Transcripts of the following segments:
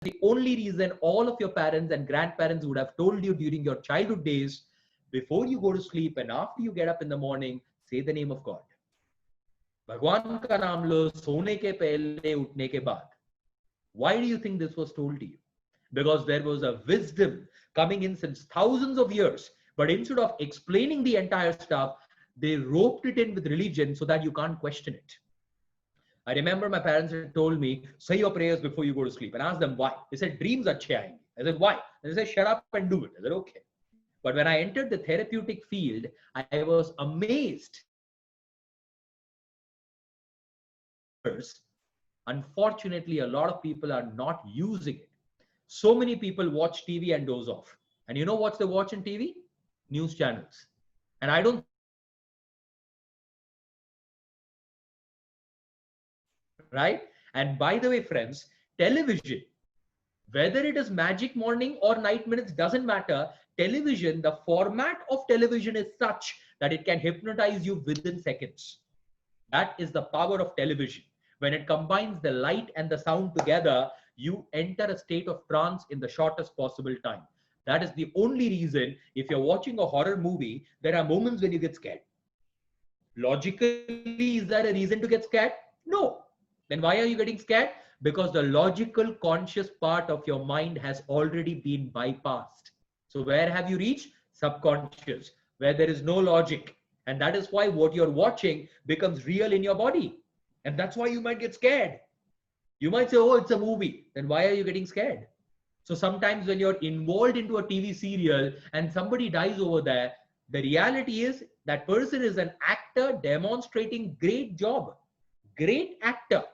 the only reason all of your parents and grandparents would have told you during your childhood days, before you go to sleep and after you get up in the morning, say the name of God. भगवान का नाम लो सोने के पहले उठने के बाद. Why do you think this was told to you? Because there was a wisdom coming in since thousands of years, but instead of explaining the entire stuff, they roped it in with religion so that you can't question it. I remember my parents had told me, say your prayers before you go to sleep, and asked them why. They said, dreams are achhe. I said, why? And they said, shut up and do it. I said, okay. But when I entered the therapeutic field, I was amazed. Unfortunately, a lot of people are not using it. So many people watch TV and doze off. And you know what they watch on TV? News channels. And I don't. Right? And by the way, friends, television, whether it is Magic Morning or Night Minutes, doesn't matter. Television, the format of television is such that it can hypnotize you within seconds. That is the power of television. When it combines the light and the sound together, you enter a state of trance in the shortest possible time. That is the only reason, if you're watching a horror movie, there are moments when you get scared. Logically, is there a reason to get scared? No. Then why are you getting scared? Because the logical, conscious part of your mind has already been bypassed. So where have you reached? Subconscious, where there is no logic. And that is why what you're watching becomes real in your body. And that's why you might get scared. You might say, oh, it's a movie. Then why are you getting scared? So sometimes when you're involved into a TV serial and somebody dies over there, the reality is that person is an actor demonstrating great job, great actor,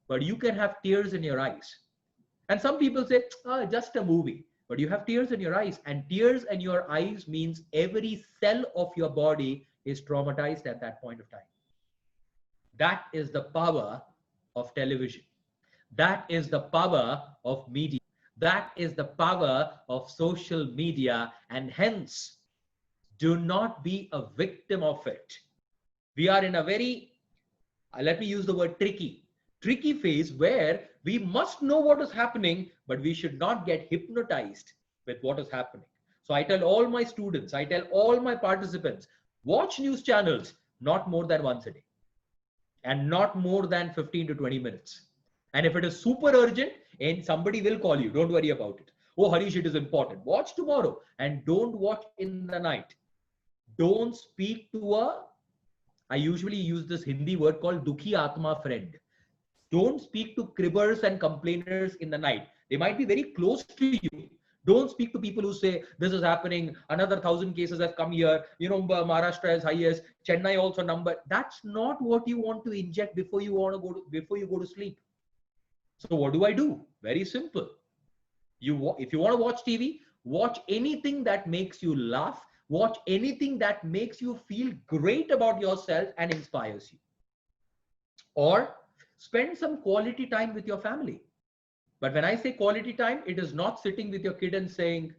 but you can have tears in your eyes. And some people say, oh, just a movie, but you have tears in your eyes, and tears in your eyes means every cell of your body is traumatized at that point of time. That is the power of television. That is the power of media. That is the power of social media, and hence, do not be a victim of it. We are in a very, let me use the word tricky phase where we must know what is happening, but we should not get hypnotized with what is happening. So I tell all my students, I tell all my participants, watch news channels not more than once a day and not more than 15 to 20 minutes. And if it is super urgent and somebody will call you, don't worry about it. Oh, Harish, it is important. Watch tomorrow, and don't watch in the night. Don't speak to I usually use this Hindi word called Dukhi Atma friend. Don't speak to cribbers and complainers in the night. They might be very close to you. Don't speak to people who say, this is happening, another 1,000 cases have come here, you know, Maharashtra is highest, Chennai also number. That's not what you want to inject before you go to sleep. So what do? Very simple. If you want to watch TV, watch anything that makes you laugh, watch anything that makes you feel great about yourself and inspires you. Or spend some quality time with your family. But when I say quality time, it is not sitting with your kid and saying,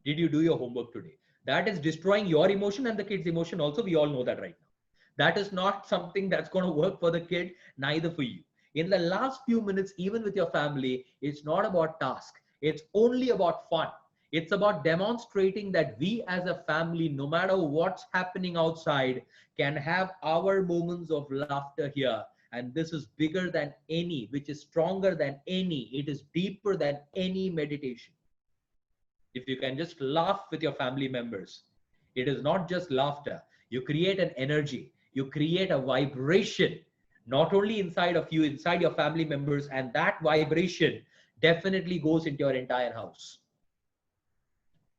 did you do your homework today? That is destroying your emotion and the kid's emotion also. We all know that right now. That is not something that's going to work for the kid, neither for you. In the last few minutes, even with your family, it's not about task. It's only about fun. It's about demonstrating that we as a family, no matter what's happening outside, can have our moments of laughter here. And this is bigger than any, which is stronger than any. It is deeper than any meditation. If you can just laugh with your family members, it is not just laughter. You create an energy. You create a vibration, not only inside of you, inside your family members, and that vibration definitely goes into your entire house.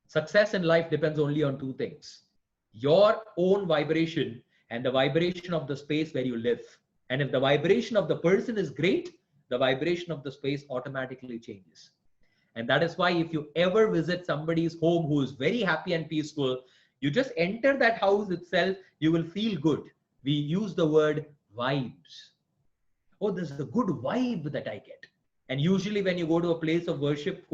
Success in life depends only on two things: your own vibration and the vibration of the space where you live. And if the vibration of the person is great, the vibration of the space automatically changes. And that is why if you ever visit somebody's home who is very happy and peaceful, you just enter that house itself, you will feel good. We use the word vibes. Oh, this is a good vibe that I get. And usually when you go to a place of worship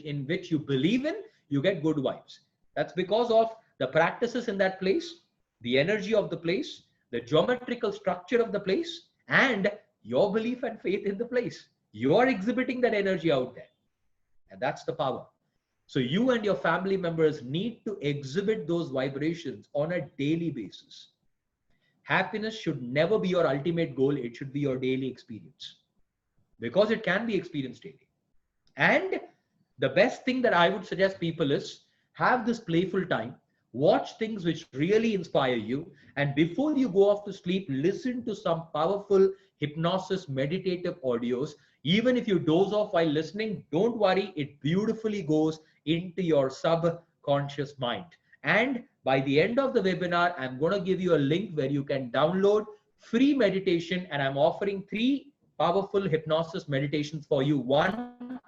in which you believe in, you get good vibes. That's because of the practices in that place, the energy of the place, the geometrical structure of the place, and your belief and faith in the place. You are exhibiting that energy out there. That's the power. So you and your family members need to exhibit those vibrations on a daily basis. Happiness should never be your ultimate goal. It should be your daily experience, because it can be experienced daily. And the best thing that I would suggest people is have this playful time, watch things which really inspire you, and before you go off to sleep, listen to some powerful hypnosis meditative audios. Even if you doze off while listening, don't worry, it beautifully goes into your subconscious mind. And by the end of the webinar, I'm going to give you a link where you can download free meditation, and I'm offering 3 powerful hypnosis meditations for you. One,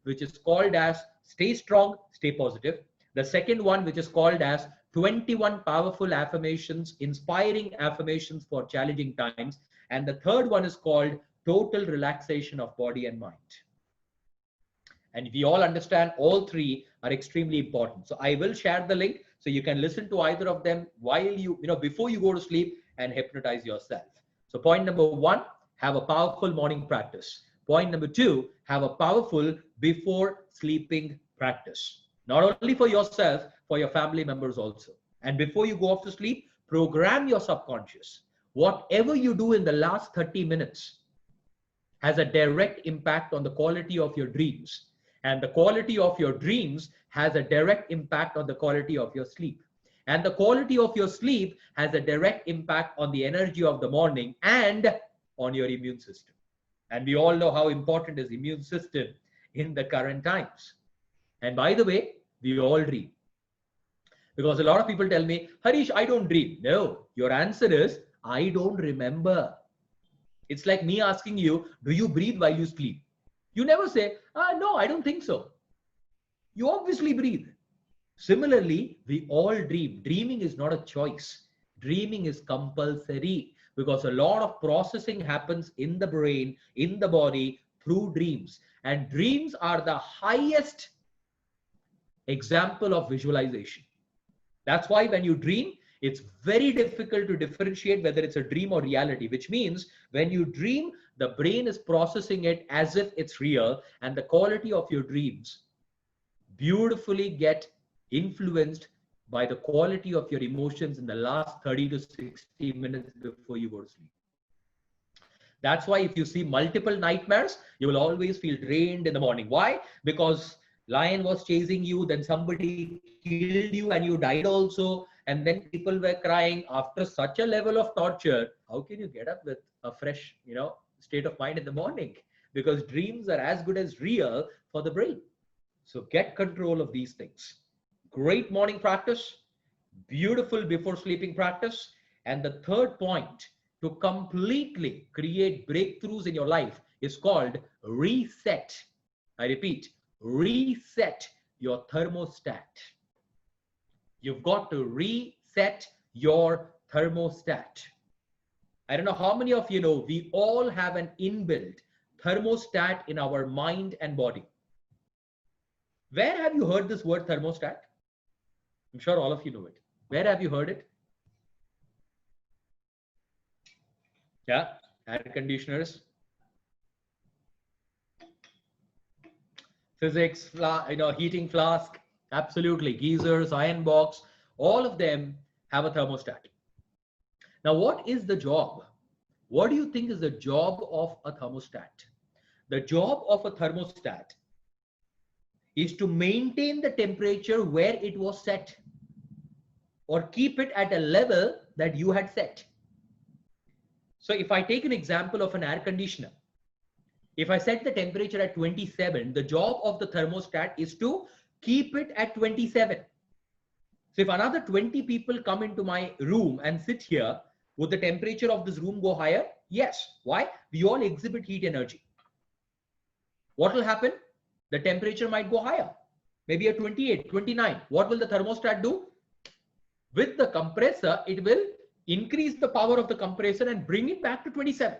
which is called as Stay Strong, Stay Positive. The second one, which is called as 21 Powerful Affirmations, Inspiring Affirmations for Challenging Times. And the third one is called Total Relaxation of Body and Mind. And we all understand all 3 are extremely important. So I will share the link so you can listen to either of them while before you go to sleep and hypnotize yourself. So point number 1, have a powerful morning practice. Point number 2, have a powerful before sleeping practice. Not only for yourself, for your family members also. And before you go off to sleep, program your subconscious. Whatever you do in the last 30 minutes has a direct impact on the quality of your dreams. And the quality of your dreams has a direct impact on the quality of your sleep. And the quality of your sleep has a direct impact on the energy of the morning and on your immune system. And we all know how important is immune system in the current times. And by the way, we all dream. Because a lot of people tell me, Harish, I don't dream. No, your answer is, I don't remember. It's like me asking you, do you breathe while you sleep? You never say, no, I don't think so. You obviously breathe. Similarly, we all dream. Dreaming is not a choice. Dreaming is compulsory, because a lot of processing happens in the brain, in the body, through dreams. And dreams are the highest example of visualization. That's why when you dream, it's very difficult to differentiate whether it's a dream or reality, which means when you dream, the brain is processing it as if it's real, and the quality of your dreams beautifully get influenced by the quality of your emotions in the last 30 to 60 minutes before you go to sleep. That's why if you see multiple nightmares, you will always feel drained in the morning. Why? Because lion was chasing you, then somebody killed you and you died also, and then people were crying. After such a level of torture, how can you get up with a fresh, state of mind in the morning? Because dreams are as good as real for the brain. So get control of these things. Great morning practice, beautiful before sleeping practice. And the third point to completely create breakthroughs in your life is called reset. I repeat, reset your thermostat. You've got to reset your thermostat. I don't know how many of you know, we all have an inbuilt thermostat in our mind and body. Where have you heard this word thermostat? I'm sure all of you know it. Where have you heard it? Yeah, air conditioners, physics, heating flask, absolutely, geysers, iron box, all of them have a thermostat. Now, what is the job? What do you think is the job of a thermostat? The job of a thermostat is to maintain the temperature where it was set, or keep it at a level that you had set. So if I take an example of an air conditioner, if I set the temperature at 27, the job of the thermostat is to keep it at 27. So if another 20 people come into my room and sit here, would the temperature of this room go higher? Yes. Why? We all exhibit heat energy. What will happen? The temperature might go higher, maybe at 28, 29. What will the thermostat do? With the compressor, it will increase the power of the compressor and bring it back to 27.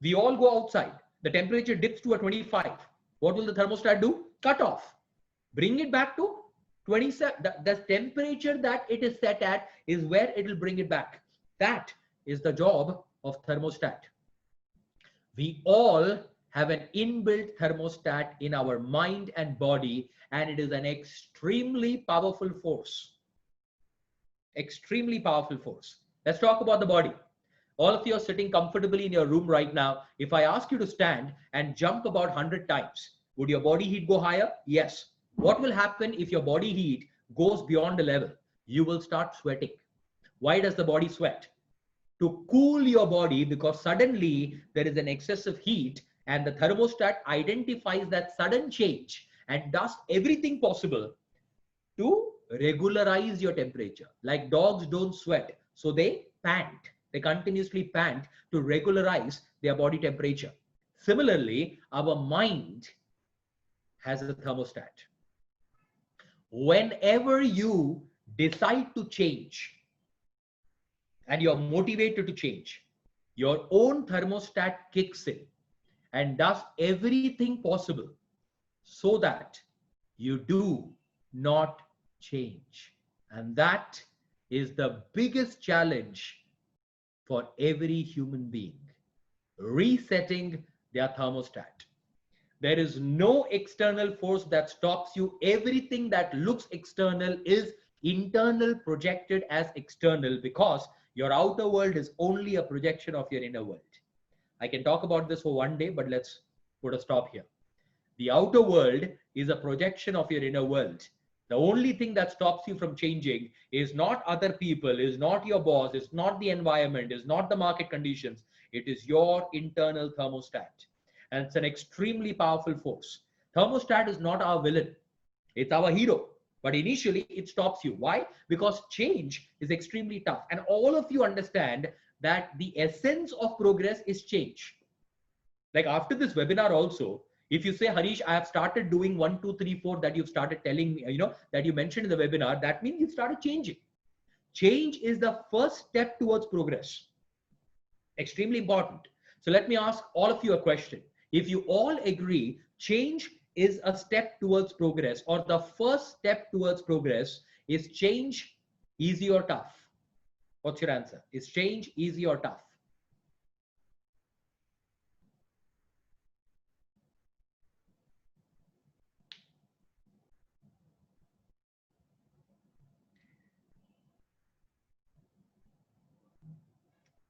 We all go outside. The temperature dips to a 25. What will the thermostat do? Cut off. Bring it back to 27. The temperature that it is set at is where it will bring it back. That is the job of thermostat. We all have an inbuilt thermostat in our mind and body, and it is an extremely powerful force. Extremely powerful force. Let's talk about the body. All of you are sitting comfortably in your room right now. If I ask you to stand and jump about 100 times, would your body heat go higher? Yes. What will happen if your body heat goes beyond a level? You will start sweating. Why does the body sweat? To cool your body, because suddenly there is an excessive heat and the thermostat identifies that sudden change and does everything possible to regularize your temperature. Like dogs don't sweat, so they pant. They continuously pant to regularize their body temperature. Similarly, our mind has a thermostat. Whenever you decide to change and you're motivated to change, your own thermostat kicks in and does everything possible so that you do not change. And that is the biggest challenge for every human being, resetting their thermostat. There is no external force that stops you. Everything that looks external is internal, projected as external, because your outer world is only a projection of your inner world. I can talk about this for one day, but let's put a stop here. The outer world is a projection of your inner world. The only thing that stops you from changing is not other people, is not your boss, is not the environment, is not the market conditions. It is your internal thermostat. And it's an extremely powerful force. Thermostat is not our villain. It's our hero. But initially, it stops you. Why? Because change is extremely tough. And all of you understand that the essence of progress is change. Like after this webinar also, if you say, Harish, I have started doing 1, 2, 3, 4 that you've started telling me, that you mentioned in the webinar, that means you've started changing. Change is the first step towards progress. Extremely important. So let me ask all of you a question. If you all agree, change is a step towards progress, or the first step towards progress, is change easy or tough? What's your answer? Is change easy or tough?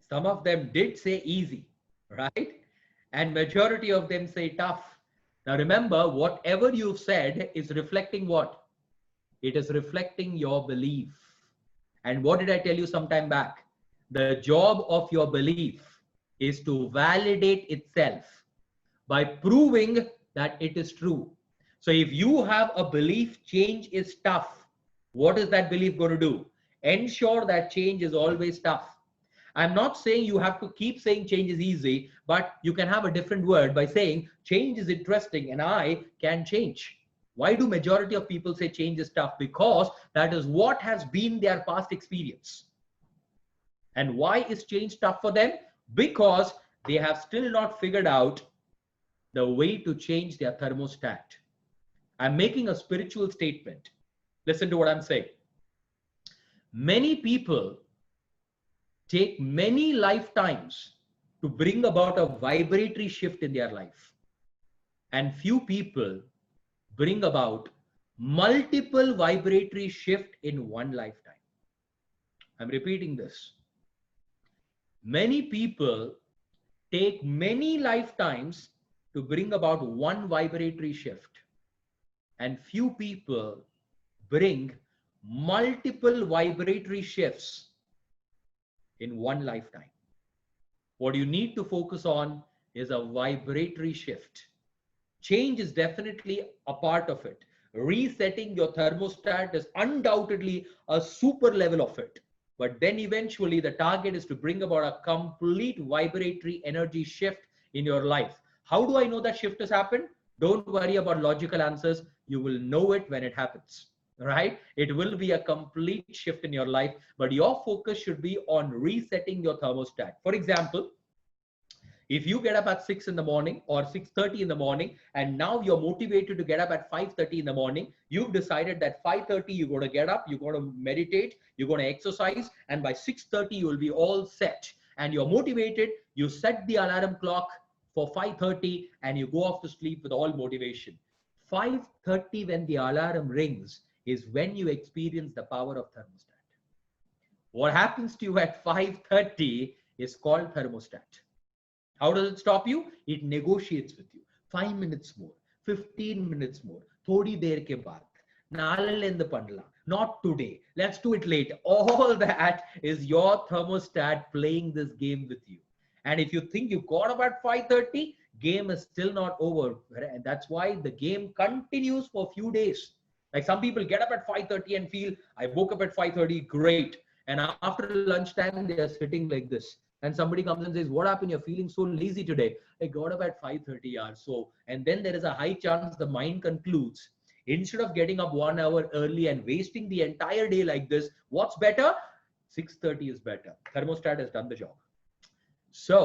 Some of them did say easy, right? And majority of them say tough. Now remember, whatever you've said is reflecting what? It is reflecting your belief. And what did I tell you some time back? The job of your belief is to validate itself by proving that it is true. So if you have a belief change is tough, what is that belief going to do? Ensure that change is always tough. I'm not saying you have to keep saying change is easy, but you can have a different word by saying change is interesting and I can change. Why do majority of people say change is tough? Because that is what has been their past experience. And why is change tough for them? Because they have still not figured out the way to change their thermostat. I'm making a spiritual statement. Listen to what I'm saying. Many people take many lifetimes to bring about a vibratory shift in their life. And few people bring about multiple vibratory shift in one lifetime. I'm repeating this. Many people take many lifetimes to bring about one vibratory shift. And few people bring multiple vibratory shifts in one lifetime. What you need to focus on is a vibratory shift. Change is definitely a part of it. Resetting your thermostat is undoubtedly a super level of it. But then eventually the target is to bring about a complete vibratory energy shift in your life. How do I know that shift has happened? Don't worry about logical answers. You will know it when it happens. Right? It will be a complete shift in your life, but your focus should be on resetting your thermostat. For example, if you get up at 6 in the morning or 6:30 in the morning, and now you're motivated to get up at 5:30 in the morning, you've decided that 5:30 you're going to get up, you're going to meditate, you're going to exercise, and by 6:30 you will be all set. And you're motivated, you set the alarm clock for 5:30 and you go off to sleep with all motivation. 5:30 when the alarm rings is when you experience the power of thermostat. What happens to you at 5:30 is called thermostat. How does it stop you? It negotiates with you. 5 minutes more, 15 minutes more, thodi der ke baad, nalalende pandla, not today, let's do it later. All that is your thermostat playing this game with you. And if you think you got up at 5:30, game is still not over. And that's why the game continues for a few days. Like some people get up at 5:30 and feel, I woke up at 5:30, great. And after lunchtime, they are sitting like this. And somebody comes and says, what happened? You're feeling so lazy today. I got up at 5:30 hours. So, and then there is a high chance the mind concludes, instead of getting up 1 hour early and wasting the entire day like this, what's better? 6:30 is better. Thermostat has done the job. So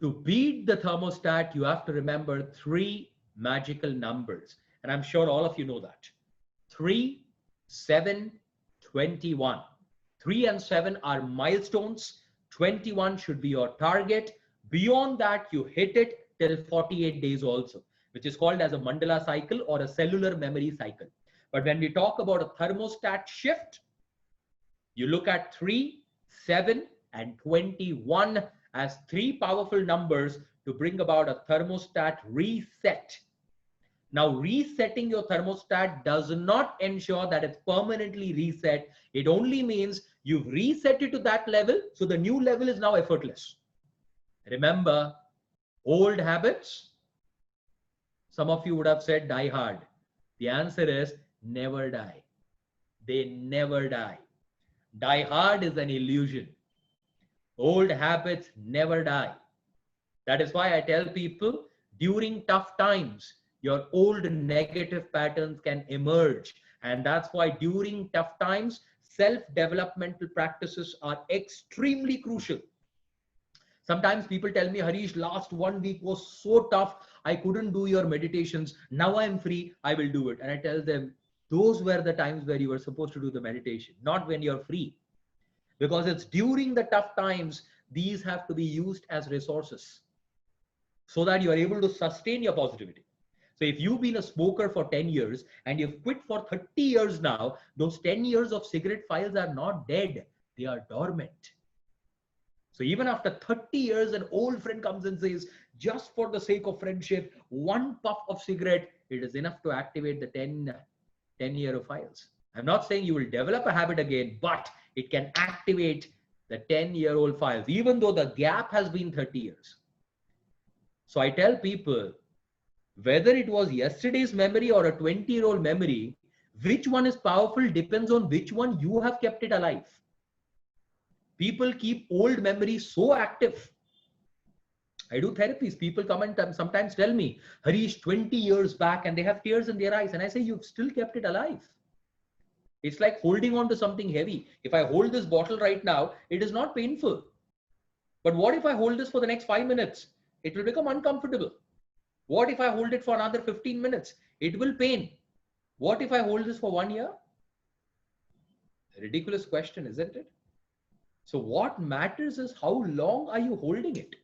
to beat the thermostat, you have to remember 3 magical numbers. And I'm sure all of you know that. 3, 7, 21. 3 and 7 are milestones. 21 should be your target. Beyond that, you hit it till 48 days also, which is called as a mandala cycle or a cellular memory cycle. But when we talk about a thermostat shift, you look at 3, 7, and 21 as 3 powerful numbers to bring about a thermostat reset. Now, resetting your thermostat does not ensure that it's permanently reset. It only means you've reset it to that level, so the new level is now effortless. Remember, old habits, some of you would have said die hard. The answer is never die. They never die. Die hard is an illusion. Old habits never die. That is why I tell people during tough times, your old negative patterns can emerge. And that's why during tough times, self-developmental practices are extremely crucial. Sometimes people tell me, Harish, last 1 week was so tough. I couldn't do your meditations. Now I'm free. I will do it. And I tell them, those were the times where you were supposed to do the meditation, not when you're free. Because it's during the tough times, these have to be used as resources so that you are able to sustain your positivity. So if you've been a smoker for 10 years and you've quit for 30 years now, those 10 years of cigarette files are not dead. They are dormant. So even after 30 years, an old friend comes and says, just for the sake of friendship, 1 puff of cigarette, it is enough to activate the 10-year files. I'm not saying you will develop a habit again, but it can activate the 10-year-old files, even though the gap has been 30 years. So I tell people, whether it was yesterday's memory or a 20-year-old memory, which one is powerful depends on which one you have kept it alive. People keep old memories so active. I do therapies. People come and sometimes tell me, Harish, 20 years back, and they have tears in their eyes. And I say, you've still kept it alive. It's like holding on to something heavy. If I hold this bottle right now, it is not painful. But what if I hold this for the next 5 minutes? It will become uncomfortable. What if I hold it for another 15 minutes? It will pain. What if I hold this for 1 year? A ridiculous question, isn't it? So what matters is how long are you holding it?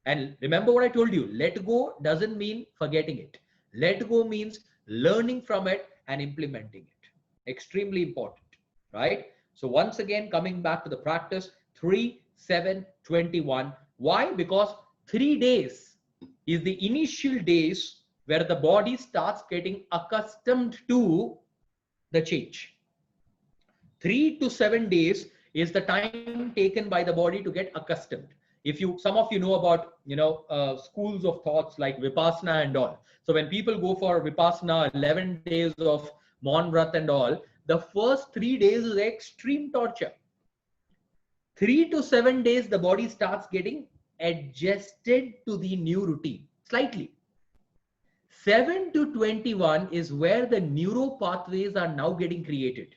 And remember what I told you, let go doesn't mean forgetting it. Let go means learning from it and implementing it. Extremely important, right? So once again, coming back to the practice, 3, 7, 21. Why? Because 3 days is the initial days where the body starts getting accustomed to the change. 3 to 7 days is the time taken by the body to get accustomed. If you, some of you know about, schools of thoughts like Vipassana and all. So when people go for Vipassana, 11 days of Maun Vrat and all, the first 3 days is extreme torture. 3 to 7 days, the body starts getting adjusted to the new routine, slightly. 7 to 21 is where the neuro pathways are now getting created.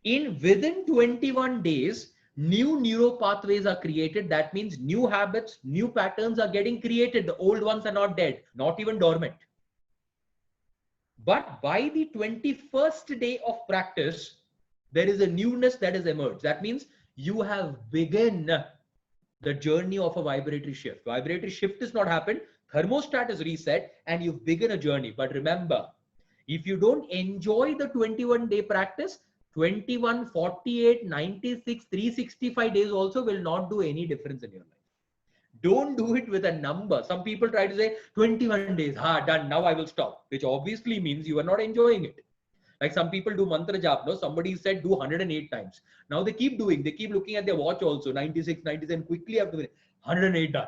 Within 21 days, new neuro pathways are created. That means new habits, new patterns are getting created. The old ones are not dead, not even dormant. But by the 21st day of practice, there is a newness that has emerged. That means you have begun the journey of a vibratory shift. Vibratory shift is not happened. Thermostat is reset and you've begun a journey. But remember, if you don't enjoy the 21-day practice, 21, 48, 96, 365 days also will not do any difference in your life. Don't do it with a number. Some people try to say 21 days, done, now I will stop, which obviously means you are not enjoying it. Like some people do mantra jap, no? Somebody said do 108 times. Now they keep doing, they keep looking at their watch also, 96, 97, quickly have to 108 done.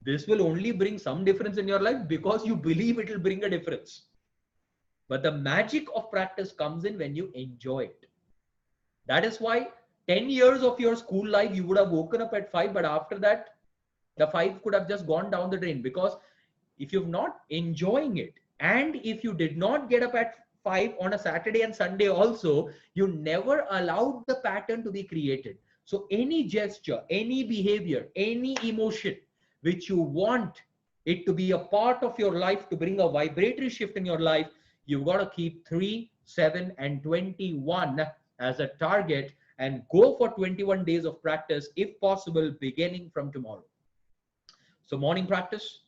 This will only bring some difference in your life because you believe it will bring a difference. But the magic of practice comes in when you enjoy it. That is why 10 years of your school life, you would have woken up at 5, but after that, the 5 could have just gone down the drain, because if you're not enjoying it, and if you did not get up at 5 on a Saturday and Sunday also, you never allowed the pattern to be created. So any gesture, any behavior, any emotion which you want it to be a part of your life to bring a vibratory shift in your life, you've got to keep 3, 7, and 21 as a target and go for 21 days of practice, if possible, beginning from tomorrow. So morning practice,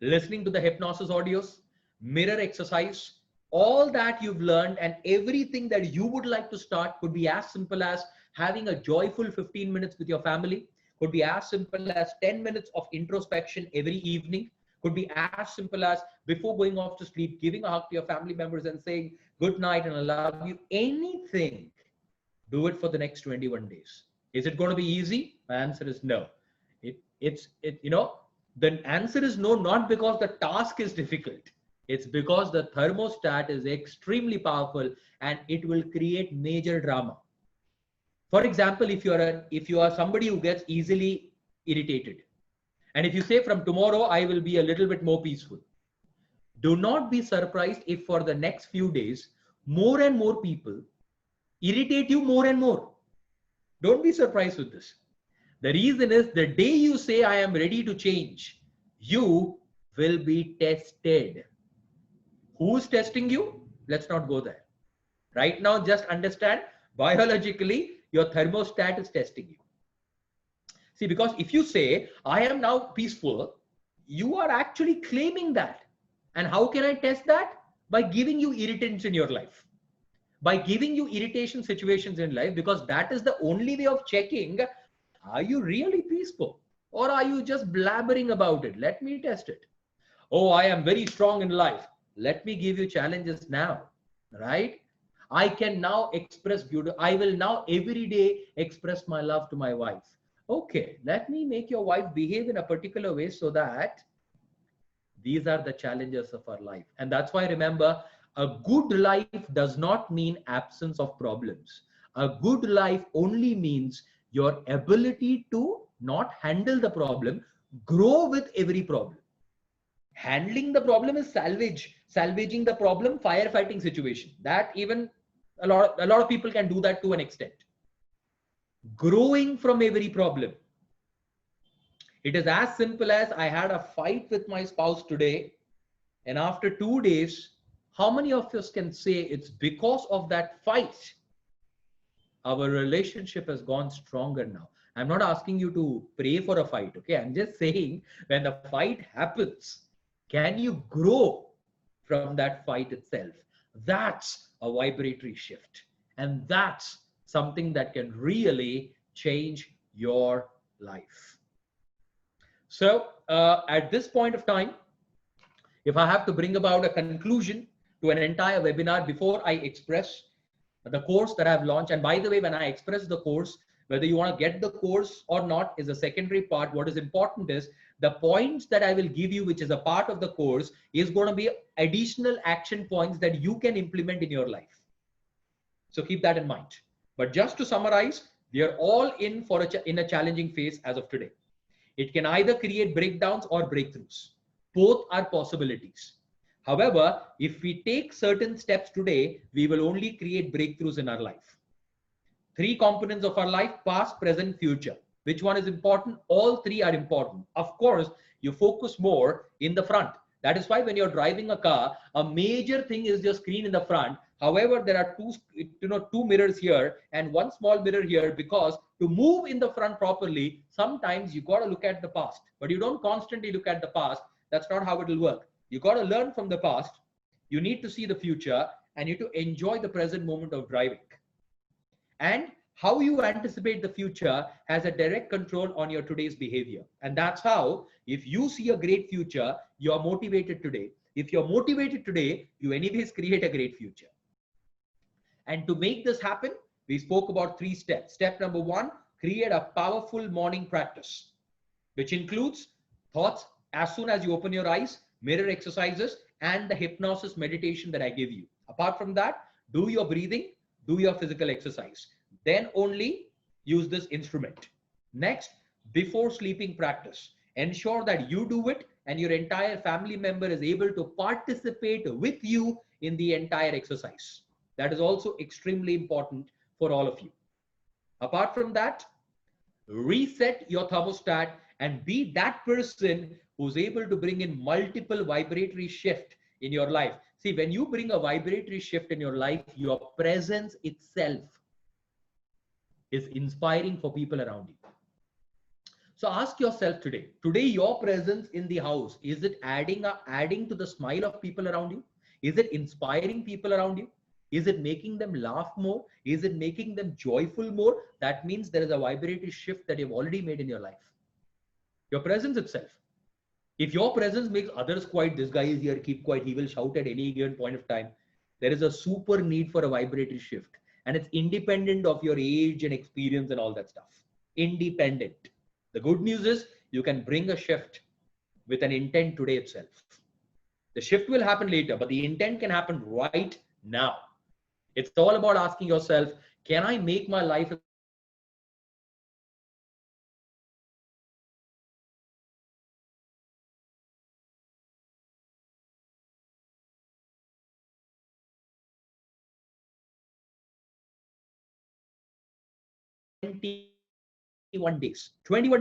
listening to the hypnosis audios, mirror exercise, all that you've learned and everything that you would like to start could be as simple as having a joyful 15 minutes with your family, could be as simple as 10 minutes of introspection every evening, could be as simple as before going off to sleep, giving a hug to your family members and saying good night and I love you. Anything. Do it for the next 21 days. Is it going to be easy? My answer is no. The answer is no, not because the task is difficult. It's because the thermostat is extremely powerful and it will create major drama. For example, if you are somebody who gets easily irritated, and if you say from tomorrow, I will be a little bit more peaceful, do not be surprised if for the next few days, more and more people irritate you more and more. Don't be surprised with this. The reason is the day you say, I am ready to change, you will be tested. Who's testing you? Let's not go there. Right now, just understand biologically, your thermostat is testing you. See, because if you say, I am now peaceful, you are actually claiming that. And how can I test that? By giving you irritants in your life. By giving you irritation situations in life, because that is the only way of checking, are you really peaceful or are you just blabbering about it? Let me test it. Oh, I am very strong in life. Let me give you challenges now, right? I can now express beauty. I will now every day express my love to my wife. Okay, let me make your wife behave in a particular way so that these are the challenges of our life. And that's why, remember, a good life does not mean absence of problems. A good life only means your ability to not handle the problem, grow with every problem. Handling the problem is salvaging the problem, firefighting situation. That even a lot of people can do that to an extent. Growing from every problem. It is as simple as I had a fight with my spouse today, and after 2 days, how many of us can say it's because of that fight our relationship has gone stronger now? I'm not asking you to pray for a fight, okay? I'm just saying when the fight happens, can you grow from that fight itself? That's a vibratory shift. And that's something that can really change your life. So at this point of time, if I have to bring about a conclusion to an entire webinar before I express the course that I've launched, and by the way, when I express the course, whether you want to get the course or not is a secondary part. What is important is the points that I will give you, which is a part of the course, is going to be additional action points that you can implement in your life. So keep that in mind. But just to summarize, we are all in for a challenging phase as of today. It can either create breakdowns or breakthroughs. Both are possibilities. However, if we take certain steps today, we will only create breakthroughs in our life. 3 components of our life: past, present, future. Which one is important? All 3 are important. Of course, you focus more in the front. That is why when you're driving a car, a major thing is your screen in the front. However, there are two mirrors here and one small mirror here, because to move in the front properly, sometimes you got to look at the past, but you don't constantly look at the past. That's not how it will work. You got to learn from the past. You need to see the future, and you need to enjoy the present moment of driving. And how you anticipate the future has a direct control on your today's behavior. And that's how, if you see a great future, you're motivated today. If you're motivated today, you anyways create a great future. And to make this happen, we spoke about 3 steps. Step number 1, create a powerful morning practice, which includes thoughts as soon as you open your eyes, mirror exercises, and the hypnosis meditation that I give you. Apart from that, do your breathing, do your physical exercise. Then only use this instrument. Next, before sleeping practice, ensure that you do it and your entire family member is able to participate with you in the entire exercise. That is also extremely important for all of you. Apart from that, reset your thermostat and be that person who's able to bring in multiple vibratory shift in your life. See, when you bring a vibratory shift in your life, your presence itself is inspiring for people around you. So ask yourself today, your presence in the house, is it adding to the smile of people around you? Is it inspiring people around you? Is it making them laugh more? Is it making them joyful more? That means there is a vibratory shift that you've already made in your life. Your presence itself. If your presence makes others quiet, this guy is here, keep quiet, he will shout at any given point of time, there is a super need for a vibratory shift. And it's independent of your age and experience and all that stuff. Independent. The good news is you can bring a shift with an intent today itself. The shift will happen later, but the intent can happen right now. It's all about asking yourself, can I make my life a 21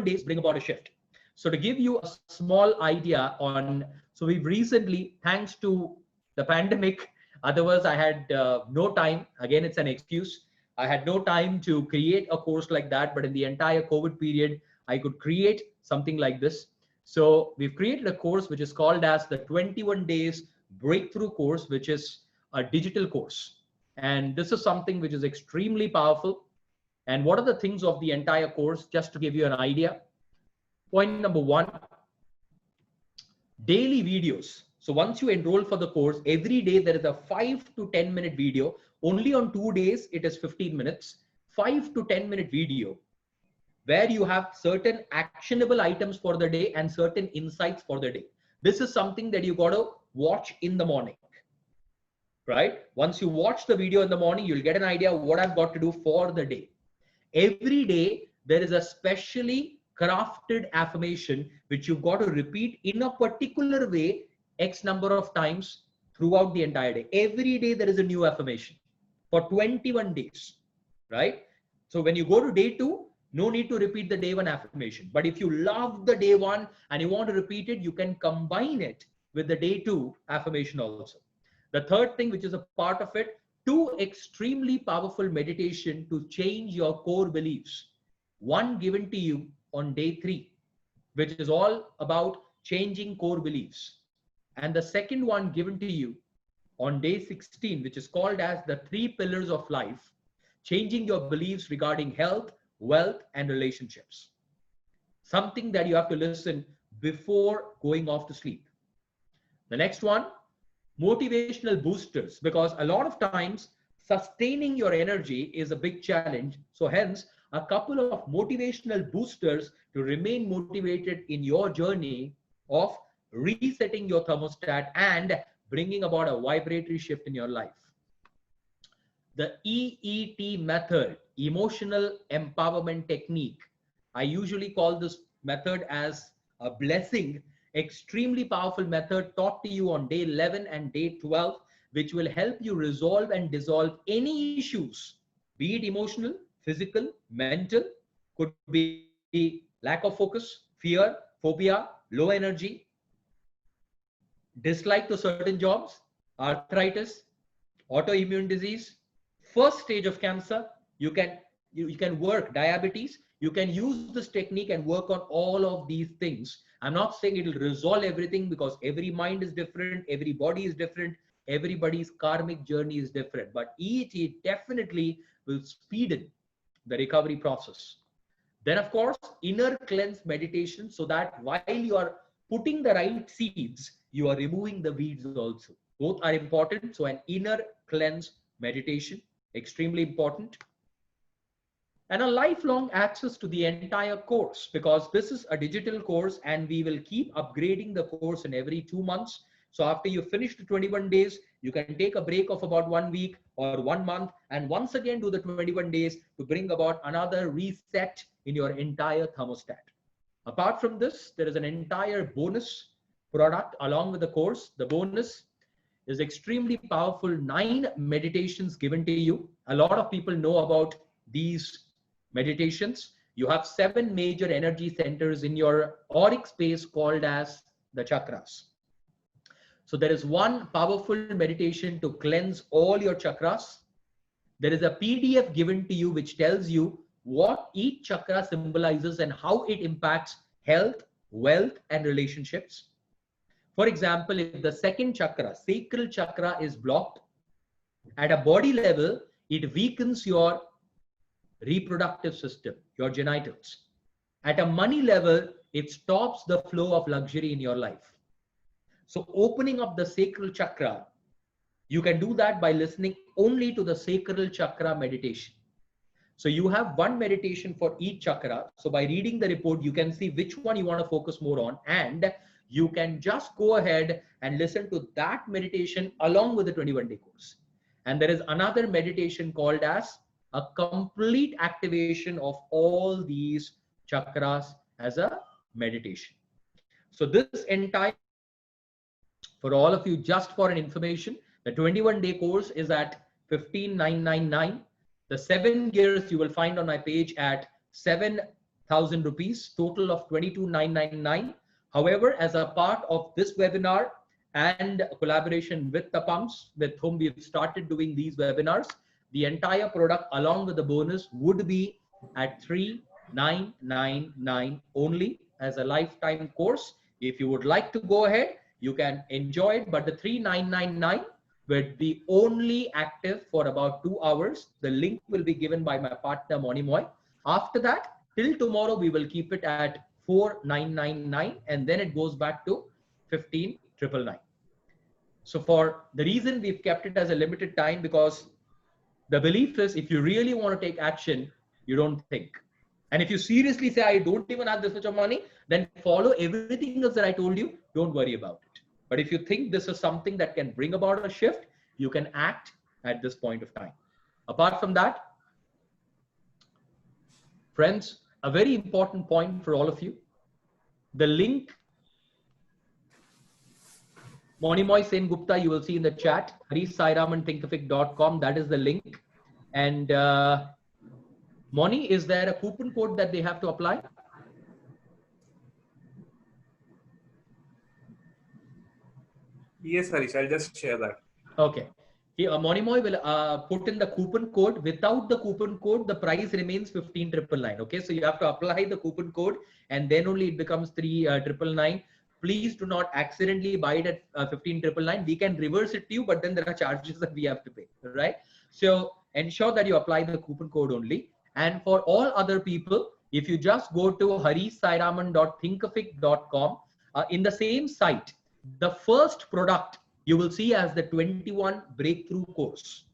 days bring about a shift. So to give you a small idea on, so we've recently, thanks to the pandemic, otherwise I had no time. Again, it's an excuse. I had no time to create a course like that, but in the entire COVID period, I could create something like this. So we've created a course which is called as the 21 days breakthrough course, which is a digital course. And this is something which is extremely powerful. And what are the things of the entire course, just to give you an idea? Point number 1, daily videos. So once you enroll for the course, every day there is a 5 to 10 minute video. Only on 2 days, it is 15 minutes, 5 to 10 minute video, where you have certain actionable items for the day and certain insights for the day. This is something that you got to watch in the morning, right? Once you watch the video in the morning, you'll get an idea of what I've got to do for the day. Every day, there is a specially crafted affirmation which you've got to repeat in a particular way X number of times throughout the entire day. Every day, there is a new affirmation for 21 days, right? So when you go to day 2, no need to repeat the day 1 affirmation. But if you love the day 1 and you want to repeat it, you can combine it with the day 2 affirmation also. The third thing, which is a part of it, 2 extremely powerful meditation to change your core beliefs. One given to you on day 3, which is all about changing core beliefs. And the second one given to you on day 16, which is called as the 3 pillars of life, changing your beliefs regarding health, wealth, and relationships. Something that you have to listen before going off to sleep. The next one, motivational boosters, because a lot of times sustaining your energy is a big challenge. So hence, a couple of motivational boosters to remain motivated in your journey of resetting your thermostat and bringing about a vibratory shift in your life. The EET method, emotional empowerment technique. I usually call this method as a blessing. Extremely powerful method taught to you on day 11 and day 12, which will help you resolve and dissolve any issues, be it emotional, physical, mental, could be lack of focus, fear, phobia, low energy, dislike to certain jobs, arthritis, autoimmune disease, first stage of cancer, you can work diabetes. You can use this technique and work on all of these things. I'm not saying it will resolve everything, because every mind is different, every body is different, everybody's karmic journey is different, but it definitely will speed the recovery process. Then, of course, inner cleanse meditation, so that while you are putting the right seeds, you are removing the weeds also. Both are important. So an inner cleanse meditation, extremely important. And a lifelong access to the entire course, because this is a digital course and we will keep upgrading the course in every 2 months. So after you finish the 21 days, you can take a break of about 1 week or 1 month and once again do the 21 days to bring about another reset in your entire thermostat. Apart from this, there is an entire bonus product along with the course. The bonus is extremely powerful, 9 meditations given to you. A lot of people know about these meditations. You have 7 major energy centers in your auric space called as the chakras. So there is one powerful meditation to cleanse all your chakras. There is a PDF given to you which tells you what each chakra symbolizes and how it impacts health, wealth, and relationships. For example, if the second chakra, sacral chakra, is blocked, at a body level, it weakens your reproductive system, your genitals. At a money level, it stops the flow of luxury in your life. So opening up the sacral chakra, you can do that by listening only to the sacral chakra meditation. So you have one meditation for each chakra. So by reading the report, you can see which one you want to focus more on, and you can just go ahead and listen to that meditation along with the 21-day course. And there is another meditation called as a complete activation of all these chakras as a meditation. So this entire, for all of you, just for an information, the 21-day course is at 15,999. The 7 gears you will find on my page at 7,000 rupees, total of 22,999. However, as a part of this webinar and collaboration with Tapams, with whom we've started doing these webinars, the entire product along with the bonus would be at 3,999 only as a lifetime course. If you would like to go ahead, you can enjoy it, but the 3,999 will be only active for about 2 hours. The link will be given by my partner Monimoy. After that, till tomorrow, we will keep it at 4,999 and then it goes back to 15,999. So for the reason we've kept it as a limited time, because the belief is if you really want to take action, you don't think. And if you seriously say, I don't even have this much of money, then follow everything else that I told you. Don't worry about it. But if you think this is something that can bring about a shift, you can act at this point of time. Apart from that, friends, a very important point for all of you. The link, Monimoy Sen Gupta, you will see in the chat, harishsairaman.thinkific.com. That is the link. And Moni, is there a coupon code that they have to apply? Yes, Harish, I'll just share that. Okay. Monimoy will put in the coupon code. Without the coupon code, the price remains 15,999. Okay, so you have to apply the coupon code and then only it becomes 3,999. Please do not accidentally buy it at 15,999. We can reverse it to you, but then there are charges that we have to pay, right? So ensure that you apply the coupon code only. And for all other people, if you just go to harishsairaman.thinkific.com, in the same site, the first product you will see as the 21 breakthrough course.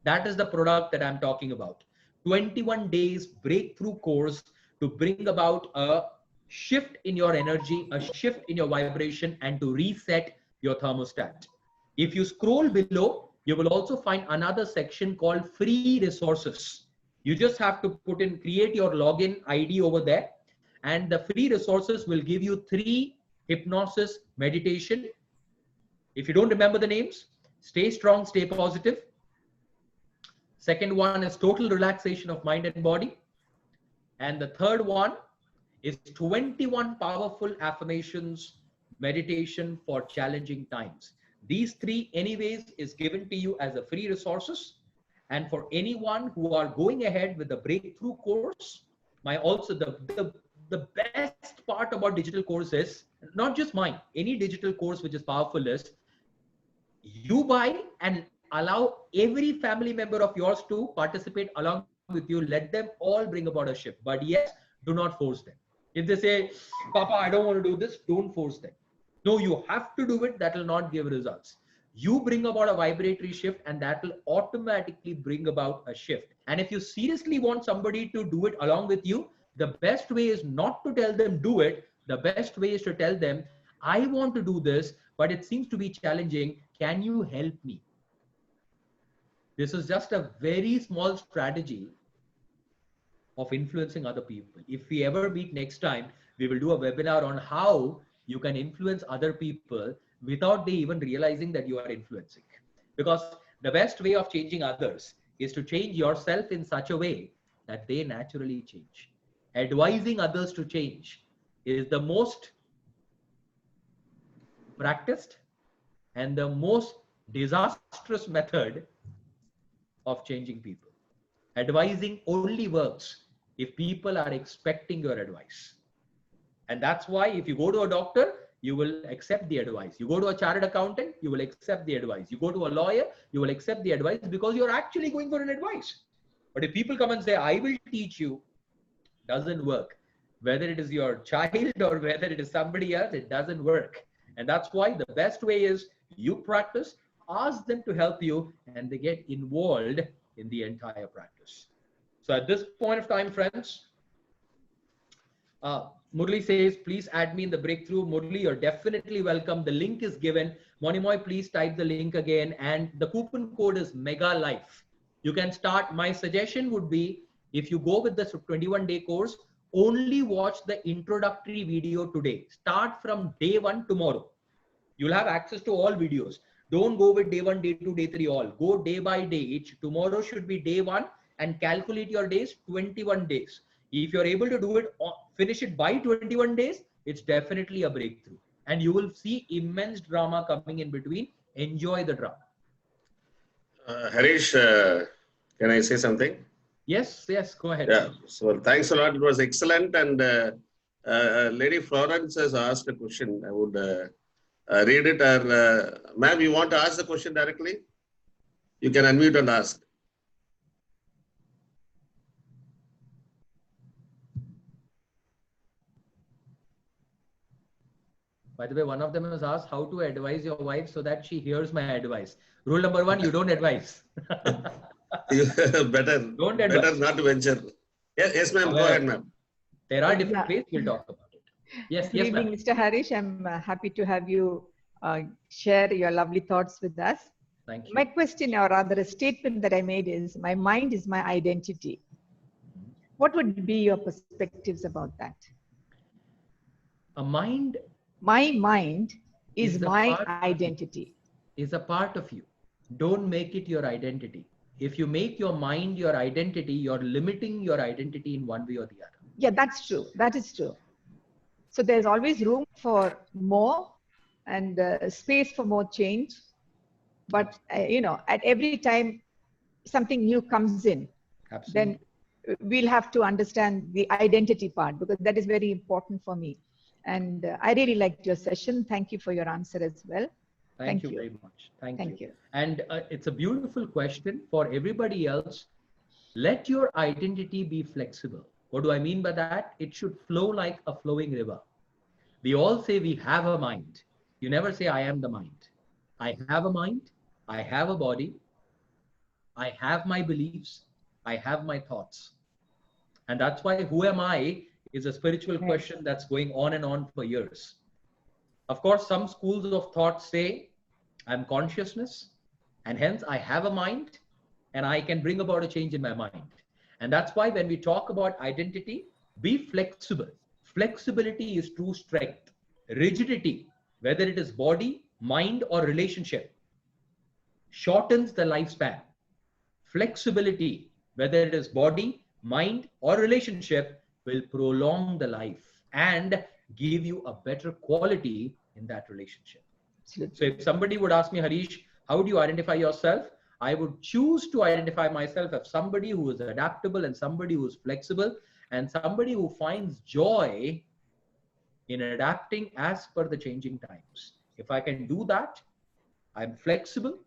That is the product that I'm talking about. 21 days breakthrough course to bring about a shift in your energy, a shift in your vibration, and to reset your thermostat. If you scroll below, you will also find another section called free resources. You just have to put in, create your login ID over there, and the free resources will give you 3 hypnosis meditation. If you don't remember the names, stay strong, stay positive. Second one is total relaxation of mind and body. And the third one is 21 powerful affirmations meditation for challenging times. These three anyways is given to you as a free resources. And for anyone who are going ahead with the breakthrough course, the best part about digital course is not just mine, any digital course which is powerful is you buy and allow every family member of yours to participate along with you. Let them all bring about a shift. But yes, do not force them. If they say, Papa, I don't want to do this, don't force them. No, you have to do it. That will not give results. You bring about a vibratory shift and that will automatically bring about a shift. And if you seriously want somebody to do it along with you, the best way is not to tell them do it. The best way is to tell them, I want to do this, but it seems to be challenging. Can you help me? This is just a very small strategy of influencing other people. If we ever meet next time, we will do a webinar on how you can influence other people without they even realizing that you are influencing. Because the best way of changing others is to change yourself in such a way that they naturally change. Advising others to change is the most practiced and the most disastrous method of changing people. Advising only works if people are expecting your advice. And that's why if you go to a doctor, you will accept the advice. You go to a chartered accountant, you will accept the advice. You go to a lawyer, you will accept the advice because you're actually going for an advice. But if people come and say, I will teach you, doesn't work. Whether it is your child or whether it is somebody else, it doesn't work. And that's why the best way is you practice, ask them to help you, and they get involved in the entire practice. So at this point of time, friends, Murli says, please add me in the breakthrough. Murli, you're definitely welcome. The link is given. Monimoy, please type the link again. And the coupon code is Mega Life. You can start. My suggestion would be, if you go with the 21-day course, only watch the introductory video today. Start from day 1 tomorrow. You'll have access to all videos. Don't go with day 1, day 2, day 3, all. Go day by day. Tomorrow should be day 1 and calculate your days, 21 days. If you're able to do it, finish it by 21 days, it's definitely a breakthrough. And you will see immense drama coming in between. Enjoy the drama. Harish, can I say something? Yes, go ahead. Yeah, so thanks a lot. It was excellent. And Lady Florence has asked a question. I would read it. Ma'am, you want to ask the question directly? You can unmute and ask. By the way, one of them has asked how to advise your wife so that she hears my advice. Rule number 1, you don't advise. Better not to venture. Yes, ma'am. Go ahead, ma'am. There are different ways. We'll talk about it. Yes, Good evening, Mr. Harish. I'm happy to have you share your lovely thoughts with us. Thank you. My question, or rather a statement that I made, is my mind is my identity. What would be your perspectives about that? My mind is my identity. Is a part of you. Don't make it your identity. If you make your mind your identity, you're limiting your identity in one way or the other. Yeah, that's true. That is true. So there's always room for more and space for more change. But, at every time something new comes in, Absolutely. then we'll have to understand the identity part, because that is very important for me. And I really liked your session. Thank you for your answer as well. Thank you very much. Thank you. And it's a beautiful question for everybody else. Let your identity be flexible. What do I mean by that? It should flow like a flowing river. We all say we have a mind. You never say I am the mind. I have a mind. I have a body. I have my beliefs. I have my thoughts. And that's why who am I is a spiritual question that's going on and on for years. Of course, some schools of thought say I'm consciousness, and hence I have a mind and I can bring about a change in my mind. And that's why when we talk about identity, be flexible. Flexibility is true strength. Rigidity, whether it is body, mind, or relationship, shortens the lifespan. Flexibility, whether it is body, mind, or relationship, will prolong the life and give you a better quality in that relationship. Absolutely. So if somebody would ask me, Harish, how do you identify yourself? I would choose to identify myself as somebody who is adaptable and somebody who is flexible and somebody who finds joy in adapting as per the changing times. If I can do that, I'm flexible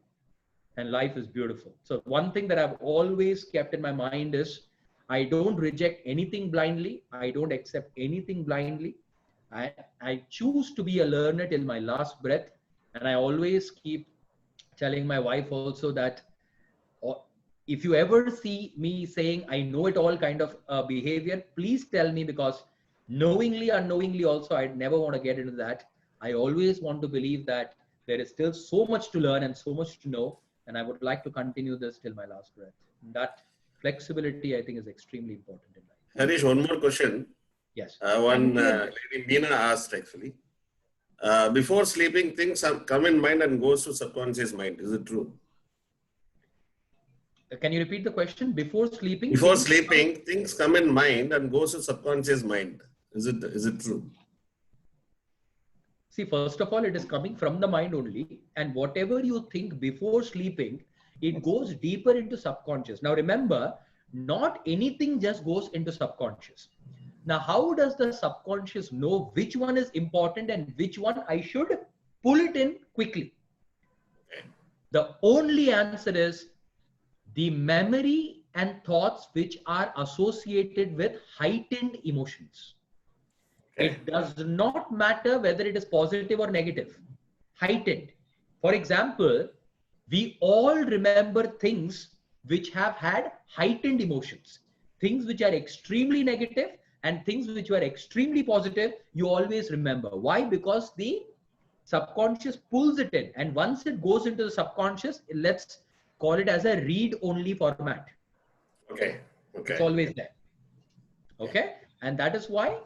and life is beautiful. So one thing that I've always kept in my mind is I don't reject anything blindly. I don't accept anything blindly. I choose to be a learner till my last breath. And I always keep telling my wife also that if you ever see me saying I know it all kind of behavior, please tell me, because knowingly, unknowingly also, I'd never want to get into that. I always want to believe that there is still so much to learn and so much to know. And I would like to continue this till my last breath. And that flexibility, I think, is extremely important in life. Harish, one more question. Yes. One lady, Meena, asked actually. Before sleeping, things come in mind and goes to subconscious mind. Is it true? Can you repeat the question? Before sleeping? Before sleeping, things come in mind and goes to subconscious mind. Is it true? See, first of all, it is coming from the mind only. And whatever you think before sleeping, it goes deeper into subconscious. Now, remember, not anything just goes into subconscious. Now, how does the subconscious know which one is important and which one I should pull it in quickly? The only answer is the memory and thoughts which are associated with heightened emotions. It does not matter whether it is positive or negative. Heightened. For example, we all remember things which have had heightened emotions. Things which are extremely negative and things which were extremely positive, you always remember. Why? Because the subconscious pulls it in. And once it goes into the subconscious, let's call it as a read-only format. Okay. It's always there. Okay. And that is why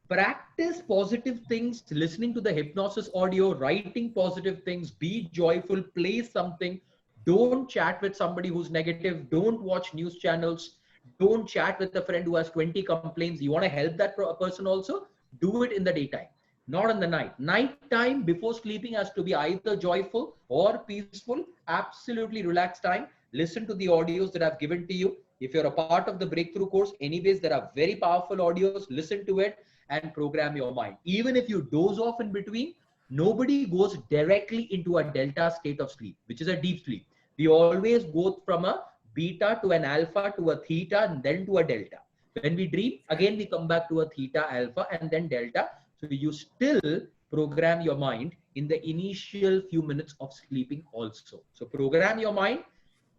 practice positive things, listening to the hypnosis audio, writing positive things, be joyful, play something. Don't chat with somebody who's negative. Don't watch news channels. Don't chat with a friend who has 20 complaints. You want to help that person also? Do it in the daytime, not in the night. Nighttime before sleeping has to be either joyful or peaceful, absolutely relaxed time. Listen to the audios that I've given to you. If you're a part of the breakthrough course, anyways, there are very powerful audios. Listen to it and program your mind. Even if you doze off in between, nobody goes directly into a delta state of sleep, which is a deep sleep. We always go from a beta to an alpha to a theta and then to a delta. When we dream, again, we come back to a theta, alpha, and then delta. So you still program your mind in the initial few minutes of sleeping also. So program your mind,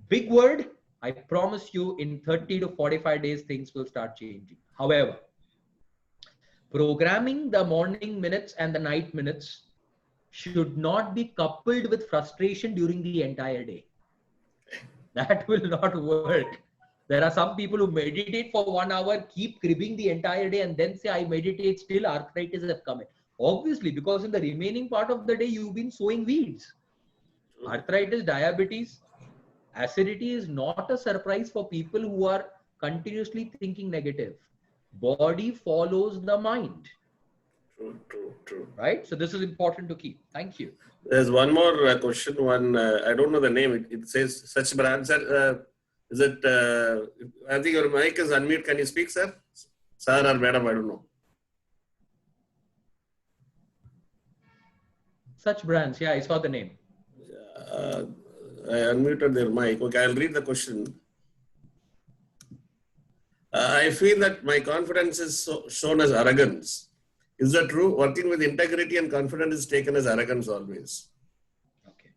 big word. I promise you in 30 to 45 days, things will start changing. However, programming the morning minutes and the night minutes should not be coupled with frustration during the entire day. That will not work. There are some people who meditate for 1 hour, keep cribbing the entire day, and then say, I meditate, still arthritis have come in. Obviously, because in the remaining part of the day, you've been sowing weeds. Arthritis, diabetes, acidity is not a surprise for people who are continuously thinking negative. Body follows the mind. True. Right? So this is important to keep. Thank you. There's one more question. I don't know the name. It says such brands. Is it? I think your mic is unmute. Can you speak, sir? Sir or madam? I don't know. Such brands. Yeah, I saw the name. I unmuted their mic. Okay, I'll read the question. I feel that my confidence is shown as arrogance. Is that true? Working with integrity and confidence is taken as arrogance always. Okay.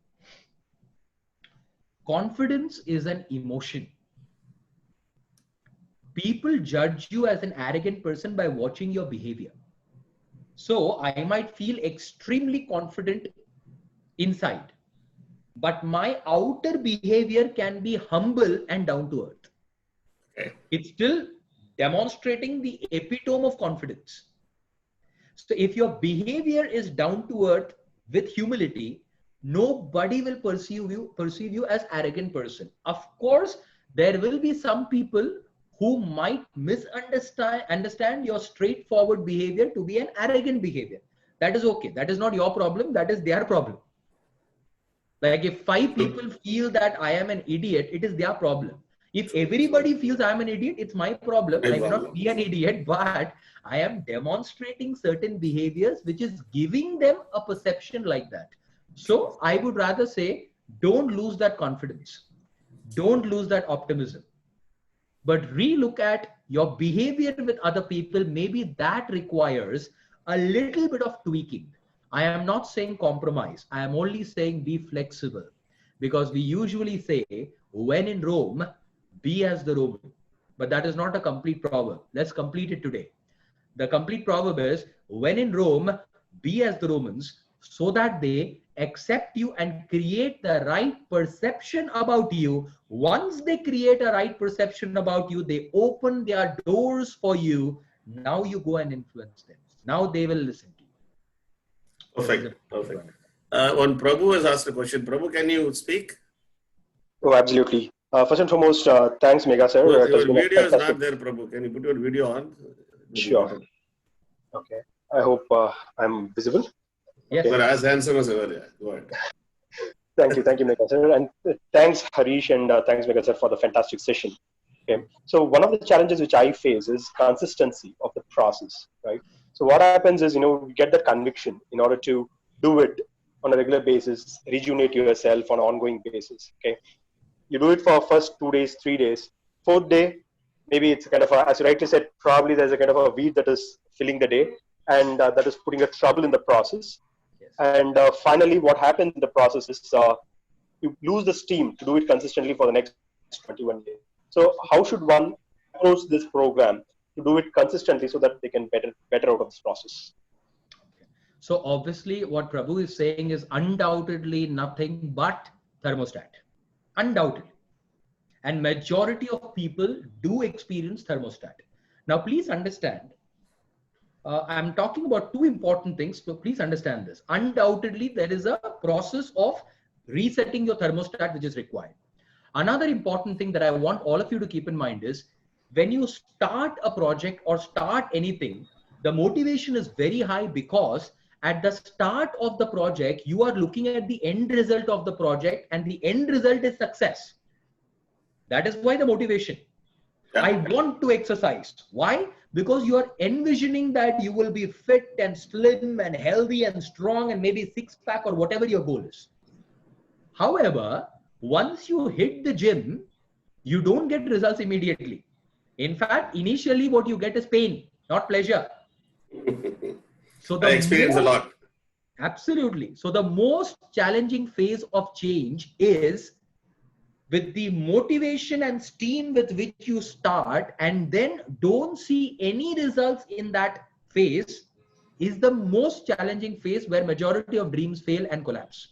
Confidence is an emotion. People judge you as an arrogant person by watching your behavior. So I might feel extremely confident inside, but my outer behavior can be humble and down to earth. Okay. It's still demonstrating the epitome of confidence. So if your behavior is down to earth with humility, nobody will perceive you as arrogant person. Of course, there will be some people who might understand your straightforward behavior to be an arrogant behavior. that is okay. That is not your problem. That is their problem. Like if 5 people feel that I am an idiot, it is their problem. If everybody feels I am an idiot, it's my problem. I may not be an idiot, but I am demonstrating certain behaviors which is giving them a perception like that. So I would rather say, don't lose that confidence. Don't lose that optimism. But relook at your behavior with other people. Maybe that requires a little bit of tweaking. I am not saying compromise. I am only saying be flexible, because we usually say, when in Rome, be as the Roman. But that is not a complete proverb. Let's complete it today. The complete proverb is, when in Rome, be as the Romans, so that they accept you and create the right perception about you. Once they create a right perception about you, they open their doors for you. Now you go and influence them. Now they will listen to you. Perfect. Perfect. One Prabhu has asked a question. Prabhu, can you speak? Oh, absolutely. First and foremost, thanks, Mega sir. Your video is not there, Prabhu. Can you put your video on? Sure. Okay. I hope I'm visible. Yes. Okay. But as handsome as ever, yeah. Go ahead. Thank you, Mega sir, and thanks, Harish, and thanks, Mega sir, for the fantastic session. Okay. So one of the challenges which I face is consistency of the process, right? So what happens is, you get that conviction in order to do it on a regular basis, rejuvenate yourself on an ongoing basis. Okay. You do it for first 2 days, 3 days, 4th day, maybe it's kind of as you rightly said, probably there's a kind of a weed that is filling the day, and that is putting a trouble in the process. Yes. And finally, what happens in the process is you lose the steam to do it consistently for the next 21 days. So how should one approach this program to do it consistently so that they can better out of this process? So obviously what Prabhu is saying is undoubtedly nothing but thermostat. Undoubtedly. And majority of people do experience thermostat. Now, please understand, I'm talking about 2 important things. So please understand this. Undoubtedly, there is a process of resetting your thermostat which is required. Another important thing that I want all of you to keep in mind is, when you start a project or start anything, the motivation is very high, because at the start of the project, you are looking at the end result of the project, and the end result is success. That is why the motivation. Yeah. I want to exercise. Why? Because you are envisioning that you will be fit and slim and healthy and strong and maybe 6-pack or whatever your goal is. However, once you hit the gym, you don't get results immediately. In fact, initially what you get is pain, not pleasure. So I experience a lot. Absolutely. So the most challenging phase of change is with the motivation and steam with which you start, and then don't see any results in that phase, is the most challenging phase, where majority of dreams fail and collapse.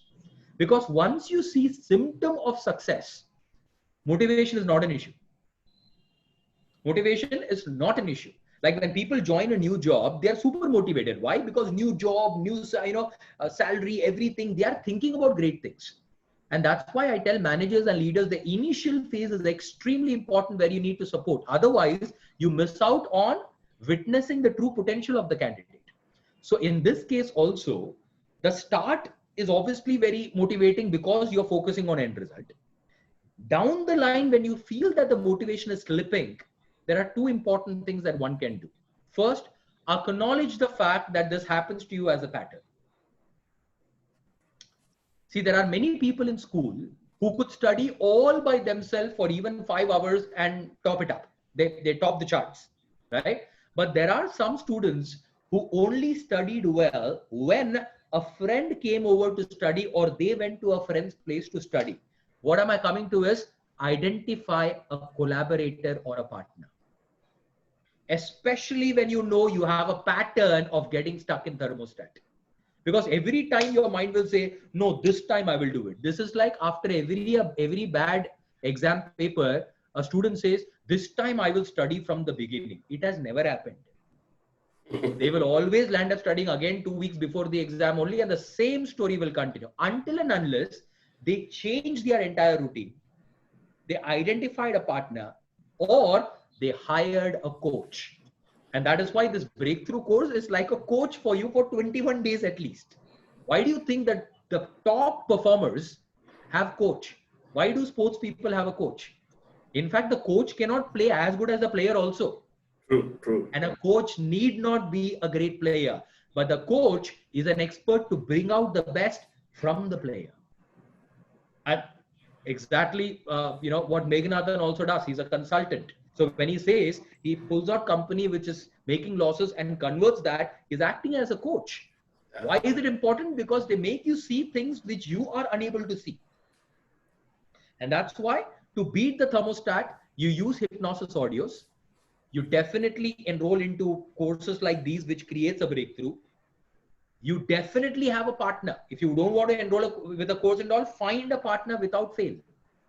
Because once you see symptom of success, motivation is not an issue. Motivation is not an issue. Like when people join a new job, they are super motivated. Why? Because new job, new salary, everything, they are thinking about great things. And that's why I tell managers and leaders, the initial phase is extremely important, where you need to support. Otherwise, you miss out on witnessing the true potential of the candidate. So in this case also, the start is obviously very motivating because you're focusing on end result. Down the line, when you feel that the motivation is slipping, there are 2 important things that one can do. First, acknowledge the fact that this happens to you as a pattern. See, there are many people in school who could study all by themselves for even 5 hours and top it up. They top the charts, right? But there are some students who only studied well when a friend came over to study, or they went to a friend's place to study. What am I coming to is, identify a collaborator or a partner. Especially when you know you have a pattern of getting stuck in thermostat. Because every time your mind will say, no, this time I will do it. This is like after every bad exam paper, a student says, this time I will study from the beginning. It has never happened. They will always land up studying again 2 weeks before the exam only, and the same story will continue until and unless they change their entire routine. They identified a partner, or they hired a coach. And that is why this breakthrough course is like a coach for you for 21 days at least. Why do you think that the top performers have coach? Why do sports people have a coach? In fact, the coach cannot play as good as the player also. True, true. And a coach need not be a great player, but the coach is an expert to bring out the best from the player. And exactly, what Meghanathan also does. He's a consultant. So when he says he pulls out company which is making losses and converts that, he's acting as a coach. Why is it important? Because they make you see things which you are unable to see. And that's why to beat the thermostat, you use hypnosis audios. You definitely enroll into courses like these, which creates a breakthrough. You definitely have a partner. If you don't want to enroll with a coach and all, find a partner without fail.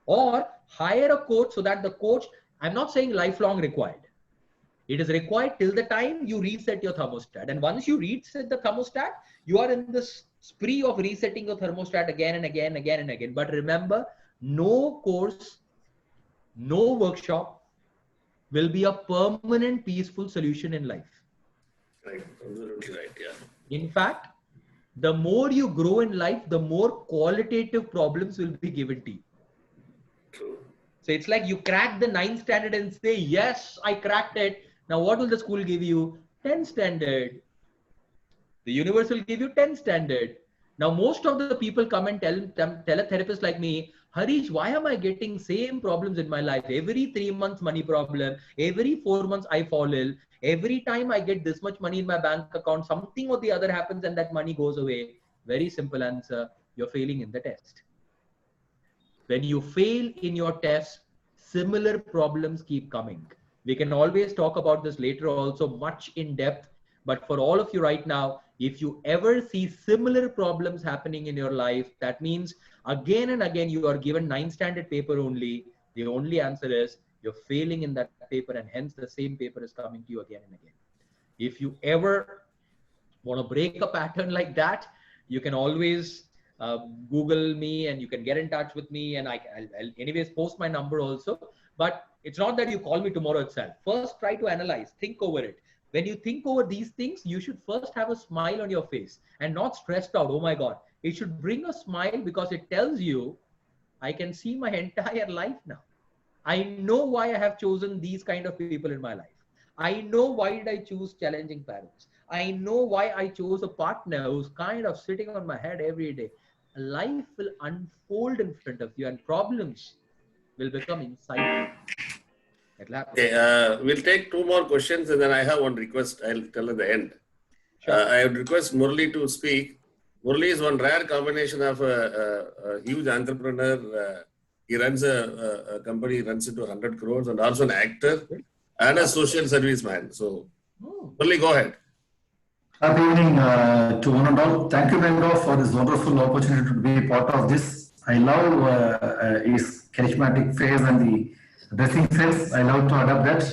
Or hire a coach so that the coach, I'm not saying lifelong required. It is required till the time you reset your thermostat. And once you reset the thermostat, you are in this spree of resetting your thermostat again and again, again and again. But remember, no course, no workshop will be a permanent peaceful solution in life. Right, absolutely right, yeah. In fact, the more you grow in life, the more qualitative problems will be given to you. True. So it's like you crack the 9th standard and say, yes, I cracked it. Now what will the school give you? 10 standard. The universe will give you 10 standard. Now most of the people come and tell a therapist like me, Harish, why am I getting same problems in my life? Every 3 months money problem, every 4 months I fall ill, every time I get this much money in my bank account, something or the other happens and that money goes away. Very simple answer, you're failing in the test. When you fail in your test, similar problems keep coming. We can always talk about this later also much in depth, but for all of you right now, if you ever see similar problems happening in your life, that means again and again you are given 9th standard paper only. The only answer is you're failing in that paper, and hence the same paper is coming to you again and again. If you ever want to break a pattern like that, you can always Google me and you can get in touch with me, and I'll anyways post my number also. But it's not that you call me tomorrow itself. First, try to analyze, think over it. When you think over these things, you should first have a smile on your face and not stressed out. Oh my God. It should bring a smile because it tells you, I can see my entire life now. I know why I have chosen these kind of people in my life. I know why did I choose challenging parents. I know why I chose a partner who's kind of sitting on my head every day. Life will unfold in front of you and problems will become insightful. Okay, we'll take 2 more questions and then I have one request I'll tell at the end. Sure. I would request Murli to speak. Murli is one rare combination of a huge entrepreneur. He runs a company, runs into 100 crores, and also an actor and a social service man. So, Murli, go ahead. Happy evening to one and all. Thank you, Bengo, for this wonderful opportunity to be part of this. I love his charismatic face and the dressing sense. I love to adopt that.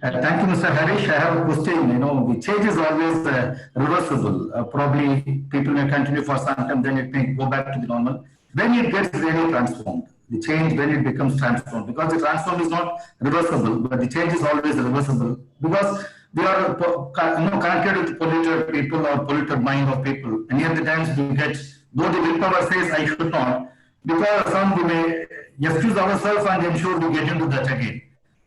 Thank you, Mr. Harrish. I have a question. The change is always reversible. Probably people may continue for some time, then it may go back to the normal. When it gets really transformed, the change, when it becomes transformed, because the transform is not reversible, but the change is always reversible, because we are connected with polluted people or polluted mind of people, and at the times we get, though the willpower says I should not, because some we may excuse ourselves and ensure we get into that again.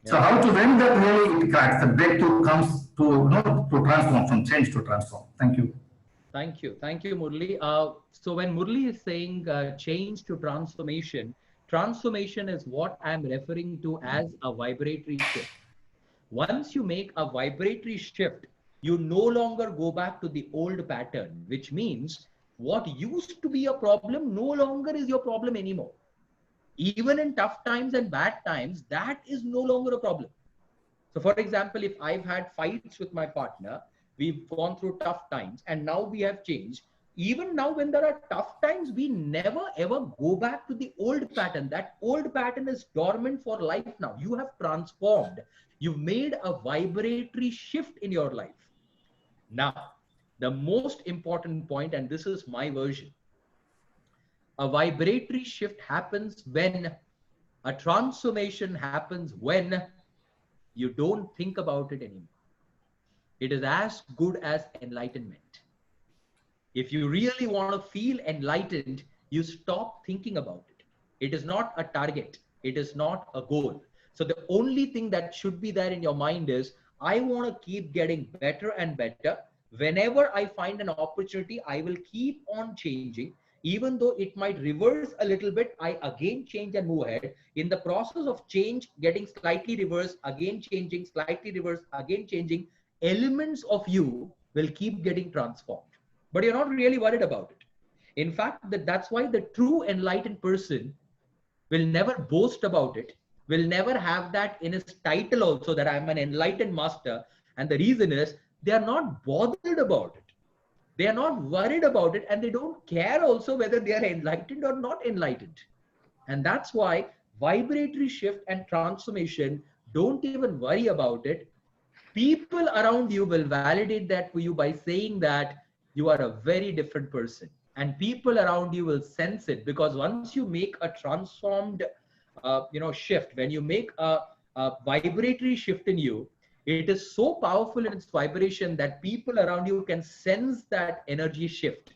Yeah. So how to, when that really it cracks, the breakthrough comes to to transform, from change to transform. Thank you. Thank you, Murli. So when Murli is saying change to transformation, transformation is what I'm referring to as a vibratory shift. Once you make a vibratory shift, you no longer go back to the old pattern, which means what used to be a problem no longer is your problem anymore. Even in tough times and bad times, that is no longer a problem. So for example, if I've had fights with my partner, we've gone through tough times and now we have changed. Even now when there are tough times, we never ever go back to the old pattern. That old pattern is dormant for life now. You have transformed. You've made a vibratory shift in your life. Now, the most important point, and this is my version, a vibratory shift happens when, a transformation happens when you don't think about it anymore. It is as good as enlightenment. If you really want to feel enlightened, you stop thinking about it. It is not a target. It is not a goal. So the only thing that should be there in your mind is, I want to keep getting better and better. Whenever I find an opportunity, I will keep on changing. Even though it might reverse a little bit, I again change and move ahead. In the process of change, getting slightly reversed, again changing, slightly reversed, again changing, elements of you will keep getting transformed. But you're not really worried about it. In fact, that's why the true enlightened person will never boast about it, will never have that in his title also, that I'm an enlightened master. And the reason is, they are not bothered about it. They are not worried about it, and they don't care also whether they are enlightened or not enlightened. And that's why vibratory shift and transformation, don't even worry about it. People around you will validate that for you by saying that you are a very different person. And people around you will sense it, because once you make a transformed shift, when you make a vibratory shift in you, it is so powerful in its vibration that people around you can sense that energy shift.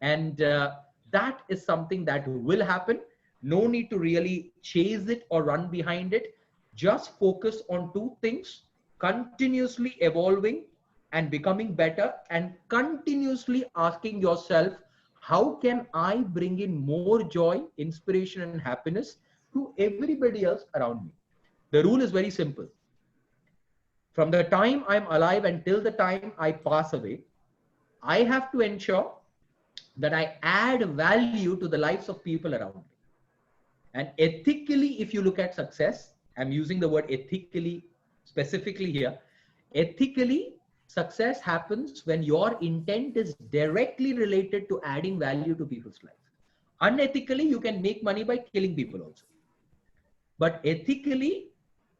And that is something that will happen. No need to really chase it or run behind it. Just focus on two things: continuously evolving and becoming better, and continuously asking yourself, how can I bring in more joy, inspiration, and happiness to everybody else around me? The rule is very simple. From the time I'm alive until the time I pass away, I have to ensure that I add value to the lives of people around me. And ethically, if you look at success, I'm using the word ethically specifically here. Ethically, success happens when your intent is directly related to adding value to people's life. Unethically, you can make money by killing people also. But ethically,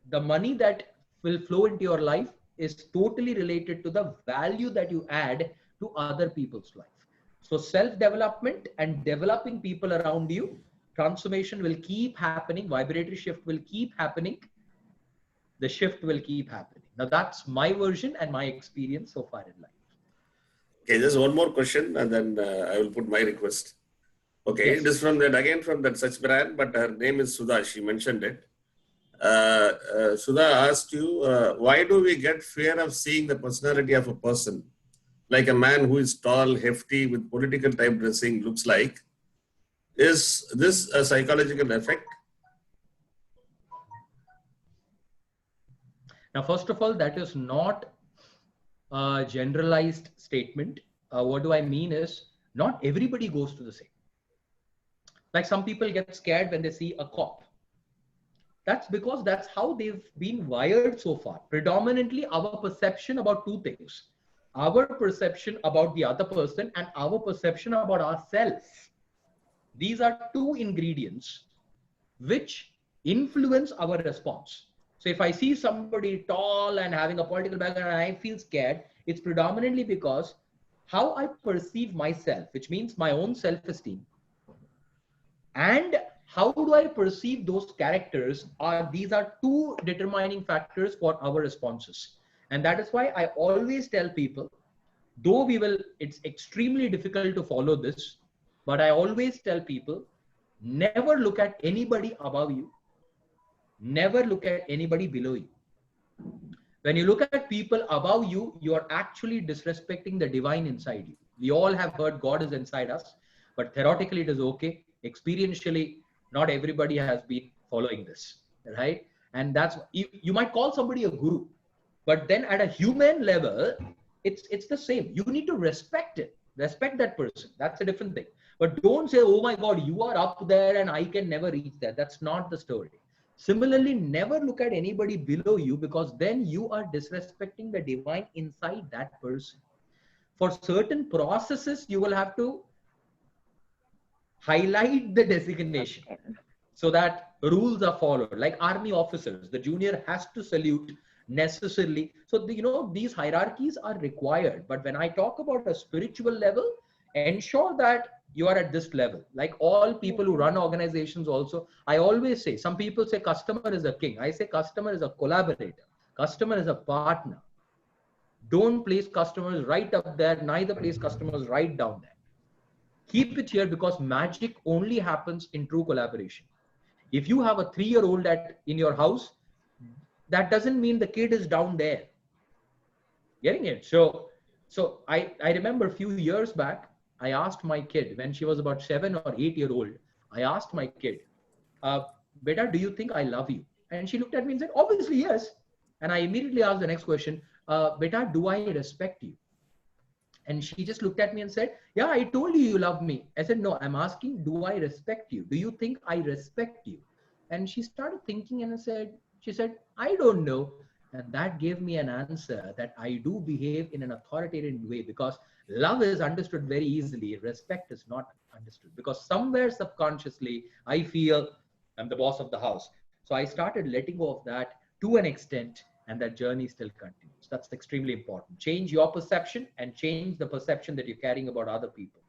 the money that will flow into your life is totally related to the value that you add to other people's life. So self-development and developing people around you, transformation will keep happening, vibratory shift will keep happening, the shift will keep happening. Now that's my version and my experience so far in life. Okay, just one more question and then I will put my request. Okay, Yes. it is from that such brand, but her name is Sudha, she mentioned it. Sudha asked you, why do we get fear of seeing the personality of a person? Like a man who is tall, hefty, with political type dressing looks like. Is this a psychological effect? Now, first of all, that is not a generalized statement. What do I mean is, not everybody goes to the same. Like some people get scared when they see a cop. That's because that's how they've been wired so far. Predominantly, our perception about two things: our perception about the other person and our perception about ourselves. These are two ingredients which influence our response. So if I see somebody tall and having a political background and I feel scared, it's predominantly because how I perceive myself, which means my own self-esteem, and how do I perceive those characters, these are two determining factors for our responses. And that is why I always tell people, though it's extremely difficult to follow this, but I always tell people, never look at anybody above you. Never look at anybody below you. When you look at people above you, you are actually disrespecting the divine inside you. We all have heard God is inside us, but theoretically it is okay. Experientially, not everybody has been following this, right? And that's, you might call somebody a guru, but then at a human level, it's the same. You need to respect it. Respect that person. That's a different thing. But don't say, oh my God, you are up there and I can never reach there. That's not the story. Similarly, never look at anybody below you, because then you are disrespecting the divine inside that person. For certain processes, you will have to highlight the designation so that rules are followed. Like army officers, the junior has to salute necessarily. So, these hierarchies are required. But when I talk about a spiritual level, ensure that you are at this level. Like all people who run organizations also, I always say, some people say customer is a king. I say customer is a collaborator. Customer is a partner. Don't place customers right up there, neither place customers right down there. Keep it here, because magic only happens in true collaboration. If you have a 3-year-old in your house, that doesn't mean the kid is down there. Getting it? So I remember a few years back, I asked my kid when she was about 7 or 8-year-old, I asked my kid, Beta, do you think I love you? And she looked at me and said, obviously, yes. And I immediately asked the next question, Beta, do I respect you? And she just looked at me and said, yeah, I told you you love me. I said, no, I'm asking, do I respect you? Do you think I respect you? And she started thinking and she said, I don't know. And that gave me an answer that I do behave in an authoritarian way, because love is understood very easily. Respect is not understood, because somewhere subconsciously, I feel I'm the boss of the house. So I started letting go of that to an extent, and that journey still continues. That's extremely important. Change your perception and change the perception that you're carrying about other people.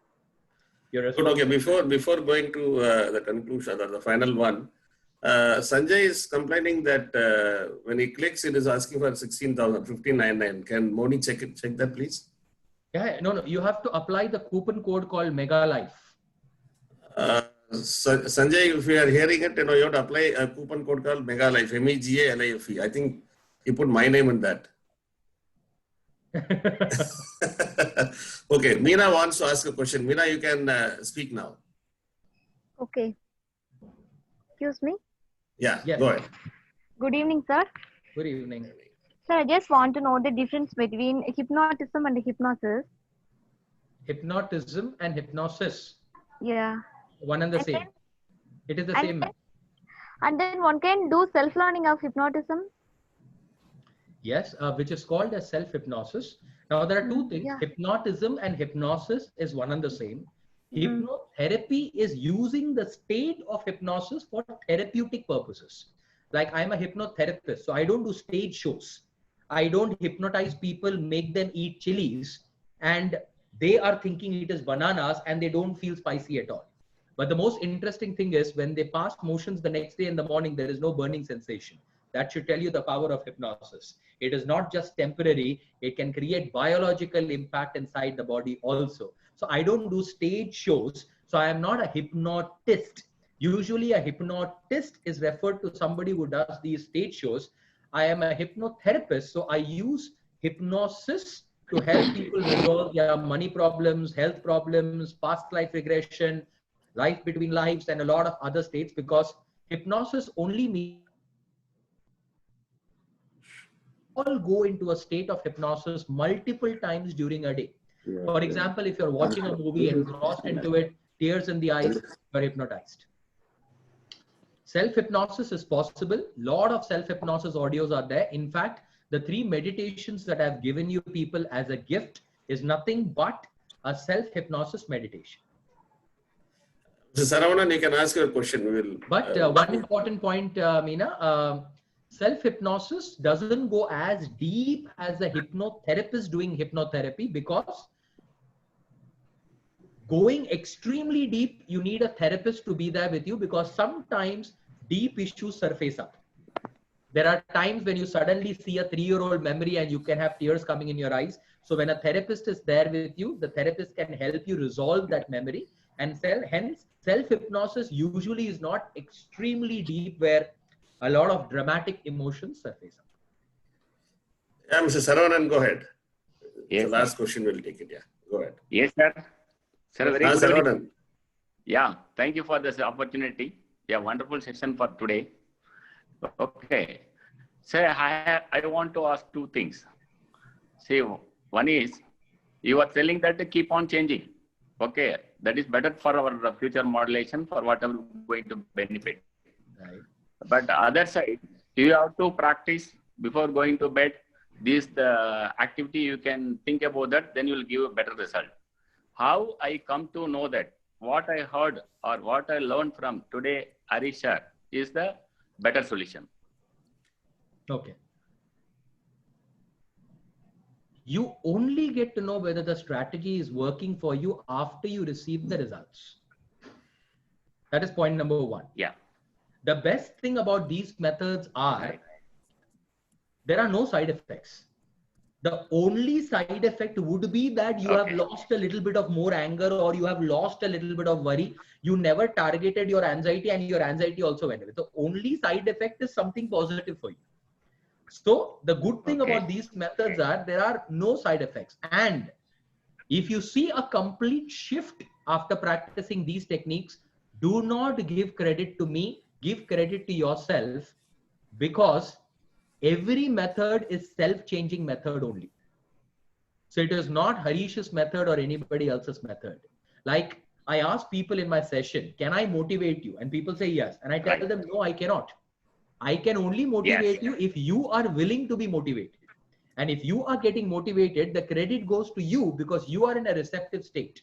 Okay, before going to the conclusion or the final one, Sanjay is complaining that when he clicks, it is asking for 16,000, 1599. Can Moni check that, please? Yeah, no, you have to apply the coupon code called Mega Life. Sanjay, if you are hearing it, you have to apply a coupon code called Mega Life, MEGALIFE. I think he put my name in that. Okay, Meena wants to ask a question. Meena, you can speak now. Okay. Excuse me? Yeah, yes. Go ahead. Good evening, sir. Good evening. Sir, I just want to know the difference between hypnotism and hypnosis. Hypnotism and hypnosis. Yeah. One and the same. It is the same. And then one can do self-learning of hypnotism? Yes, which is called as self-hypnosis. Now, there are two things. Yeah. Hypnotism and hypnosis is one and the same. Hypnotherapy is using the state of hypnosis for therapeutic purposes. Like, I'm a hypnotherapist, so I don't do stage shows. I don't hypnotize people, make them eat chilies, and they are thinking it is bananas and they don't feel spicy at all. But the most interesting thing is when they pass motions the next day in the morning, there is no burning sensation. That should tell you the power of hypnosis. It is not just temporary. It can create biological impact inside the body also. So I don't do stage shows. So I am not a hypnotist. Usually a hypnotist is referred to somebody who does these stage shows. I am a hypnotherapist. So I use hypnosis to help people resolve their money problems, health problems, past life regression, life between lives, and a lot of other states, because hypnosis only means all go into a state of hypnosis multiple times during a day. For example, if you're watching a movie and crossed into it, tears in the eyes, you're hypnotized. Self-hypnosis is possible. Lot of self-hypnosis audios are there. In fact, the 3 meditations that I've given you people as a gift is nothing but a self-hypnosis meditation. Mr. Saravanan, you can ask your question. But one important point, Meena, self-hypnosis doesn't go as deep as a hypnotherapist doing hypnotherapy, because going extremely deep, you need a therapist to be there with you, because sometimes deep issues surface up. There are times when you suddenly see a 3-year-old memory and you can have tears coming in your eyes. So when a therapist is there with you, the therapist can help you resolve that memory. And hence, self-hypnosis usually is not extremely deep where a lot of dramatic emotions surface up. Yeah, Mr. Saravanan, go ahead. Yes, the last question will take it. Yeah, go ahead. Yes, sir. Sir, very good. Saravanan. Yeah, thank you for this opportunity. Yeah, wonderful session for today. Okay. Sir, I want to ask 2 things. See, one is, you are telling that to keep on changing. Okay, that is better for our future modulation, for whatever going to benefit. Right. But other side, you have to practice before going to bed. The activity, you can think about that, then you will give a better result. How I come to know that what I heard or what I learned from today, Harrish sir, is the better solution. Okay. You only get to know whether the strategy is working for you after you receive the results. That is point number 1. Yeah. The best thing about these methods are there are no side effects. The only side effect would be that you have lost a little bit of more anger, or you have lost a little bit of worry. You never targeted your anxiety, and your anxiety also went away. The only side effect is something positive for you. So the good thing about these methods are there are no side effects. And if you see a complete shift after practicing these techniques, do not give credit to me, give credit to yourself, because every method is self-changing method only. So it is not Harish's method or anybody else's method. Like I ask people in my session, can I motivate you? And people say yes. And I tell them, no, I cannot. I can only motivate you if you are willing to be motivated. And if you are getting motivated, the credit goes to you because you are in a receptive state.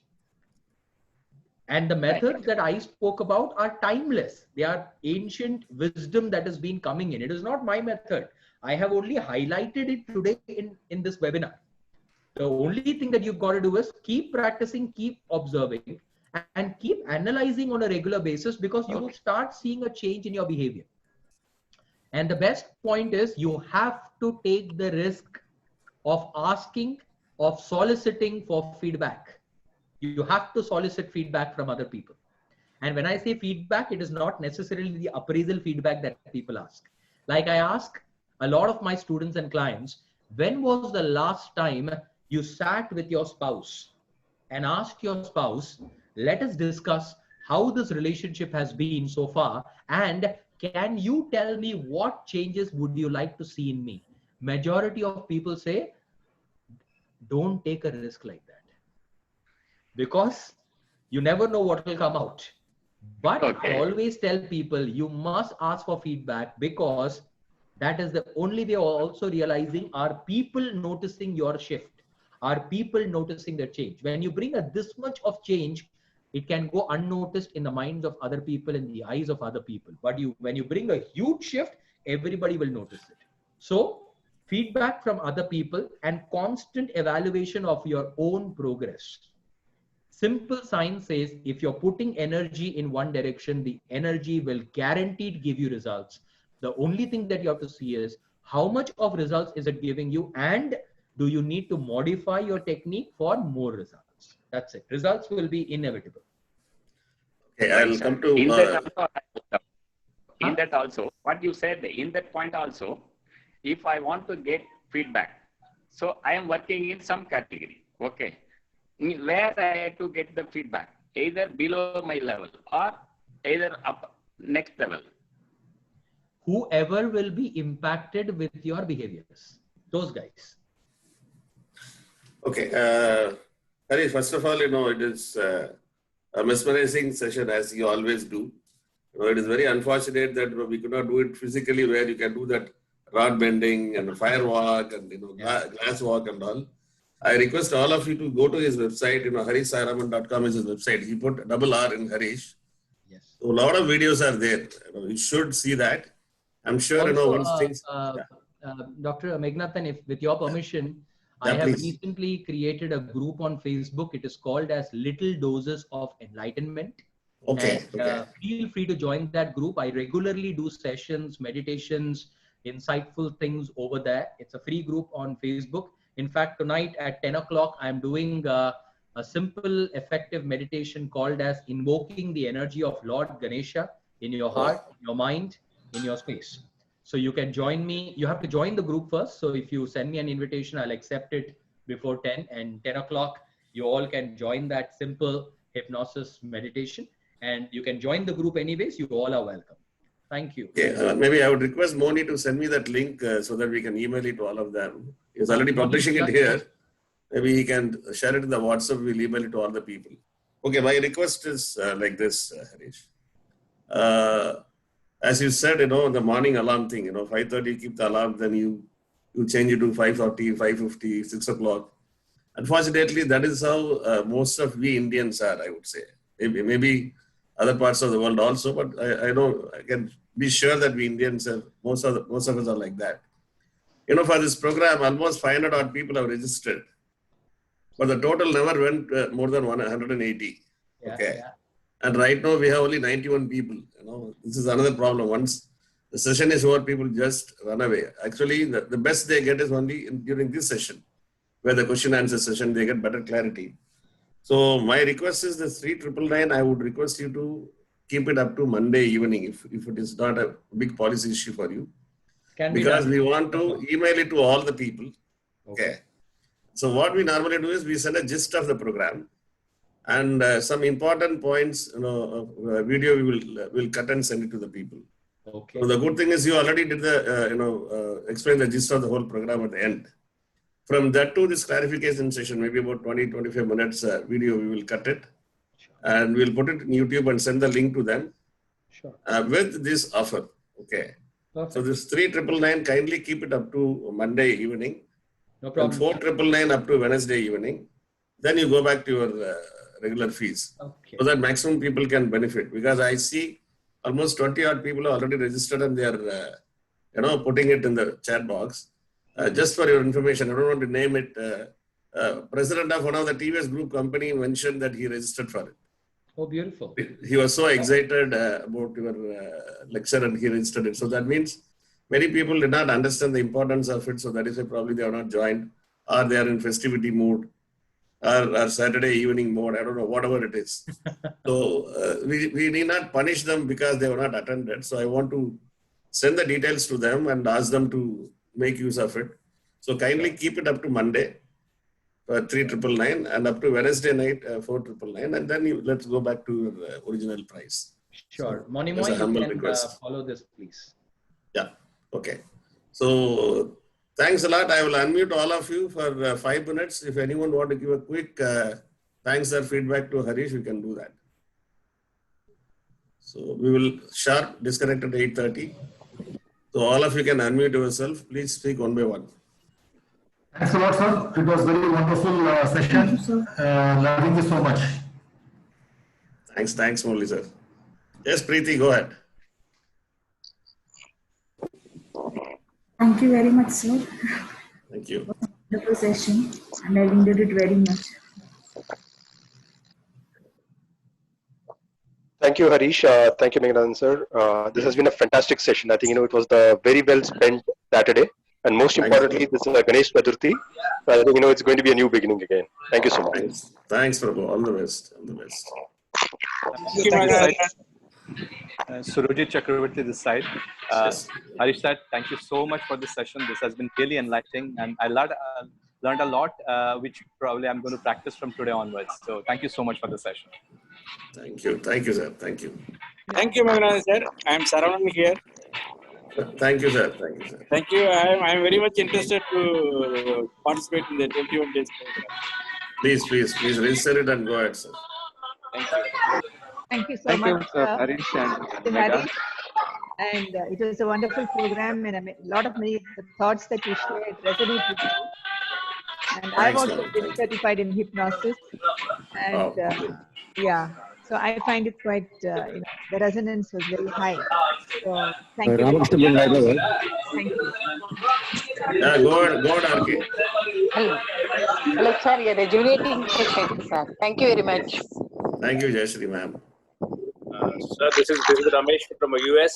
And the methods that I spoke about are timeless. They are ancient wisdom that has been coming in. It is not my method. I have only highlighted it today in this webinar. The only thing that you've got to do is keep practicing, keep observing, and keep analyzing on a regular basis, because you will start seeing a change in your behavior. And the best point is you have to take the risk of asking, of soliciting for feedback. You have to solicit feedback from other people. And when I say feedback, it is not necessarily the appraisal feedback that people ask. Like I ask a lot of my students and clients, when was the last time you sat with your spouse and asked your spouse, let us discuss how this relationship has been so far, and can you tell me what changes would you like to see in me? Majority of people say, don't take a risk like that, because you never know what will come out. But I always tell people, you must ask for feedback, because that is the only way of also realizing, are people noticing your shift? Are people noticing the change? When you bring this much of change, it can go unnoticed in the minds of other people, in the eyes of other people. But when you bring a huge shift, everybody will notice it. So feedback from other people and constant evaluation of your own progress. Simple science says, if you're putting energy in one direction, the energy will guaranteed give you results. The only thing that you have to see is how much of results is it giving you, and do you need to modify your technique for more results? That's it. Results will be inevitable. Okay, I'll come to... In that also, what you said, in that point also, if I want to get feedback, so I am working in some category, okay? Where I have to get the feedback, either below my level or either up next level. Whoever will be impacted with your behaviors, those guys. Okay, Harry, first of all, it is a mesmerizing session, as you always do. It is very unfortunate that we could not do it physically, where you can do that rod bending and fire walk and glass walk and all. I request all of you to go to his website. HarishSaiRaman.com is his website. He put double R in Harish. Yes. So a lot of videos are there. You should see that. I'm sure also, once things. Dr. Meghnathan, if with your permission, I have recently created a group on Facebook. It is called as Little Doses of Enlightenment. Okay. And, feel free to join that group. I regularly do sessions, meditations, insightful things over there. It's a free group on Facebook. In fact, tonight at 10 o'clock, I'm doing a simple, effective meditation called as invoking the energy of Lord Ganesha in your heart, your mind, in your space. So you can join me. You have to join the group first. So if you send me an invitation, I'll accept it before 10. And 10 o'clock, you all can join that simple hypnosis meditation. And you can join the group anyways. You all are welcome. Thank you. Yeah, maybe I would request Moni to send me that link so that we can email it to all of them. He's already publishing it here. Maybe he can share it in the WhatsApp. We'll email it to all the people. Okay, my request is like this, Harish. As you said, the morning alarm thing, 5:30, you keep the alarm, then you change it to 5:40, 5:50, 6 o'clock. Unfortunately, that is how most of we Indians are, I would say. Maybe other parts of the world also, but I know I can be sure that we Indians have, most of us are like that. For this program, almost 500 odd people have registered, but the total never went more than 180. Okay. Yeah. And right now we have only 91 people. This is another problem. Once the session is over, people just run away. Actually, the best they get is only during this session. where the question answer session, they get better clarity. So my request is the 3999, I would request you to keep it up to Monday evening if it is not a big policy issue for you. Because we want to email it to all the people. Okay. So what we normally do is we send a gist of the program and some important points, video we'll cut and send it to the people. Okay. So the good thing is you already did the, explain the gist of the whole program at the end. From that to this clarification session, maybe about 20-25 minutes video, we will cut it and we'll put it in YouTube and send the link to them with this offer. Okay. Perfect. So this 3999, kindly keep it up to Monday evening. No problem. And 4999 up to Wednesday evening. Then you go back to your regular fees. Okay. So that maximum people can benefit. Because I see almost 20 odd people are already registered and they are, putting it in the chat box. Just for your information, I don't want to name it. President of one of the TVS group company mentioned that he registered for it. Oh, beautiful. He was so excited about your lecture and he registered it. So that means many people did not understand the importance of it. So that is why probably they are not joined or they are in festivity mood or Saturday evening mode. I don't know, whatever it is. So we need not punish them because they were not attended. So I want to send the details to them and ask them to make use of it. So kindly keep it up to Monday for 3999 and up to Wednesday night 4999, and then let's go back to your original price. Sure. So, Monimoy, you can follow this, please. Yeah. Okay. So thanks a lot. I will unmute all of you for 5 minutes. If anyone want to give a quick thanks or feedback to Harish, we can do that. So we will sharp disconnect at 8:30. So all of you can unmute yourself. Please speak one by one. Thanks a lot, sir. It was very wonderful session. Learning you so much. Thanks, Murali sir. Yes, Preeti, go ahead. Thank you very much, sir. Thank you. Wonderful session, and I enjoyed it very much. Thank you, Harish. Thank you, Meghanathan sir. This has been a fantastic session. I think it was the very well spent Saturday, and most importantly, this is a Ganesh Chaturthi. So I think it's going to be a new beginning again. Thank you so much. Thanks, Prabhu. All the best. All the best. Thank you, Surojit Chakravarti this side. Harish sir, thank you so much for this session. This has been really enlightening, and I learned a lot, which probably I'm going to practice from today onwards. So thank you so much for the session. Thank you. Thank you, sir. Thank you. Thank you, Meghanathan sir. I am Saravanan here. Thank you, sir. Thank you, sir. Thank you. I am very much interested to participate in the 21 days program. Please register it and go ahead, sir. Thank you. Thank you so much, Harish and Harish. And it was a wonderful program, and a lot of the thoughts that you shared resonate with me. And I've also been certified in hypnosis, and yeah, so I find it quite, the resonance was very high. So thank you. Thank you. Yeah, go ahead, RK. Hello, sir. You're rejuvenating session, sir. Thank you very much. Thank you, Jayashree, ma'am. Sir, this is Ramesh from the US.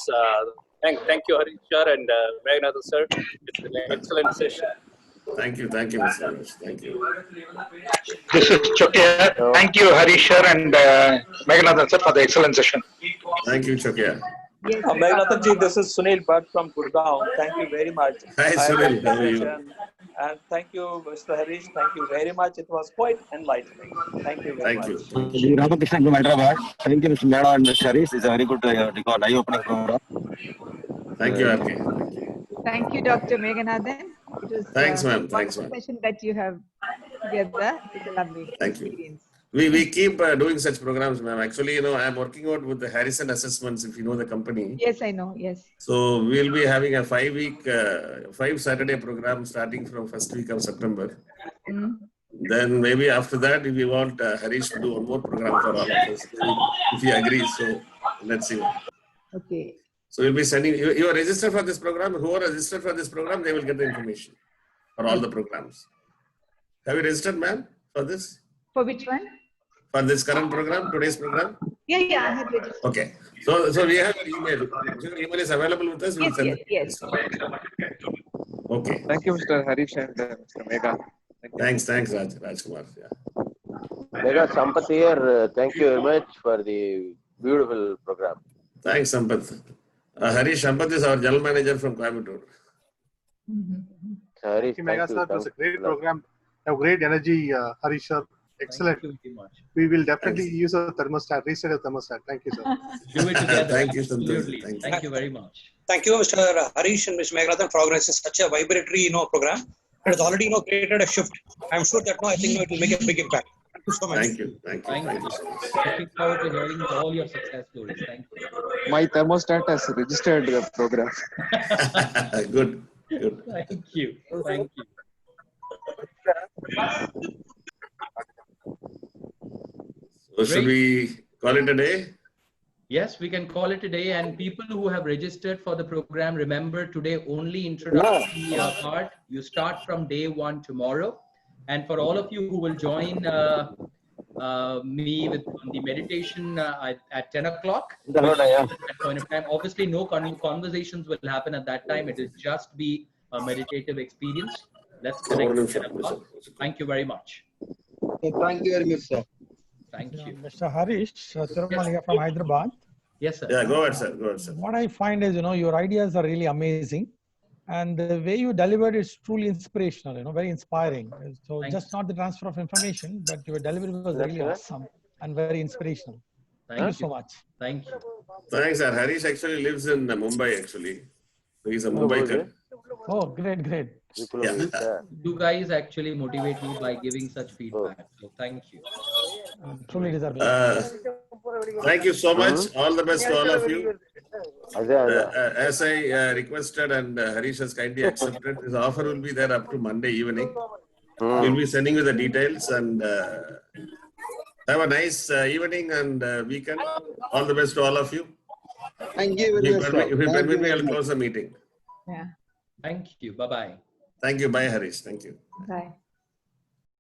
Thank you, Harish sir and Meghanathan sir. It's an excellent session. Thank you, Mr. Harish. Thank you. This is Chokia. Thank you, Harish sir and Meghanathan sir for the excellent session. Thank you, Chokia. Yes, Meghanathan ji, this is Sunil Bhatt from Gurgaon. Thank you very much. Hi, Sunil. How are you? And thank you, Mr. Harish. Thank you very much. It was quite enlightening. Thank you very much. Thank you. Ramakrishnan from Hyderabad. Thank you, Mr. Mehta and Mr. Harish. It's a very good eye-opening program. Thank you, RK. Thank you, Dr. Meghanathan. It was Thanks, ma'am. Thanks, ma'am. session that you have together. It's a lovely experience. We keep doing such programs, ma'am. Actually, I'm working out with the Harrison Assessments, if you know the company. Yes, I know. Yes. So we'll be having a 5 Saturday program starting from first week of September. Then maybe after that, if you want Harish to do one more program for all of us, if he agrees. So let's see. Okay. So we'll be sending you are registered for this program. Who are registered for this program, they will get the information for all the programs. Have you registered, ma'am, for this? For which one? For this current program, today's program? Yeah, I have registered. Okay. So we have an email. Your email is available with us. We'll send yes. Okay. Thank you, Mr. Harish and Mr. Megha. Thank Thanks, Rajkumar. Yeah. Mega Sampath here. Thank you very much for the beautiful program. Thanks, Sampath. Harish, Sampath is our general manager from Coimbatore. Harish, Thank you, Mega sir. It was a great program. You have great energy, Harish sir. Excellent. Thank you very much. We will definitely use a thermostat, reset a thermostat. Thank you, sir. Do it together. Thank you, Absolutely. Santosh. Thank you very much. Thank you, Mr. Harish and Mr. Meghnadhan, for organizing such a vibratory, program. It has already, created a shift. I'm sure that I think it will make a big impact. Thank you so much. Thank you. Thank you so much. Looking forward to hearing all your success stories. Thank you. My thermostat has registered the program. Good. Thank you. Thank you. So should we call it a day? Yes, we can call it a day. And people who have registered for the program, remember today only introductory part. You start from day 1 tomorrow. And for all of you who will join me on the meditation at 10 o'clock, at that point of time, obviously no conversations will happen at that time. It will just be a meditative experience. Let's connect at 10 o'clock. Thank you very much. Thank you very much, sir. Thank you. Mr. Harrish Thirumal here from Hyderabad. Yes, sir. Yeah, go ahead, sir. What I find is, your ideas are really amazing. And the way you delivered is truly inspirational, very inspiring. So just not the transfer of information, but your delivery was really awesome and very inspirational. Thank you so much. Thank you. Thanks, sir. Harish actually lives in Mumbai, actually. So he's a Mumbaiker. Oh, great. Yeah. You guys actually motivate me by giving such feedback. So thank you. Truly deserving. Thank you so much. All the best to all of you. As I requested and Harish has kindly accepted, this offer will be there up to Monday evening. We'll be sending you the details and have a nice evening and weekend. All the best to all of you. Thank you very much, sir. If you permit me, I'll close the meeting. Yeah. Thank you. Bye-bye. Thank you. Bye, Harish. Thank you. Bye.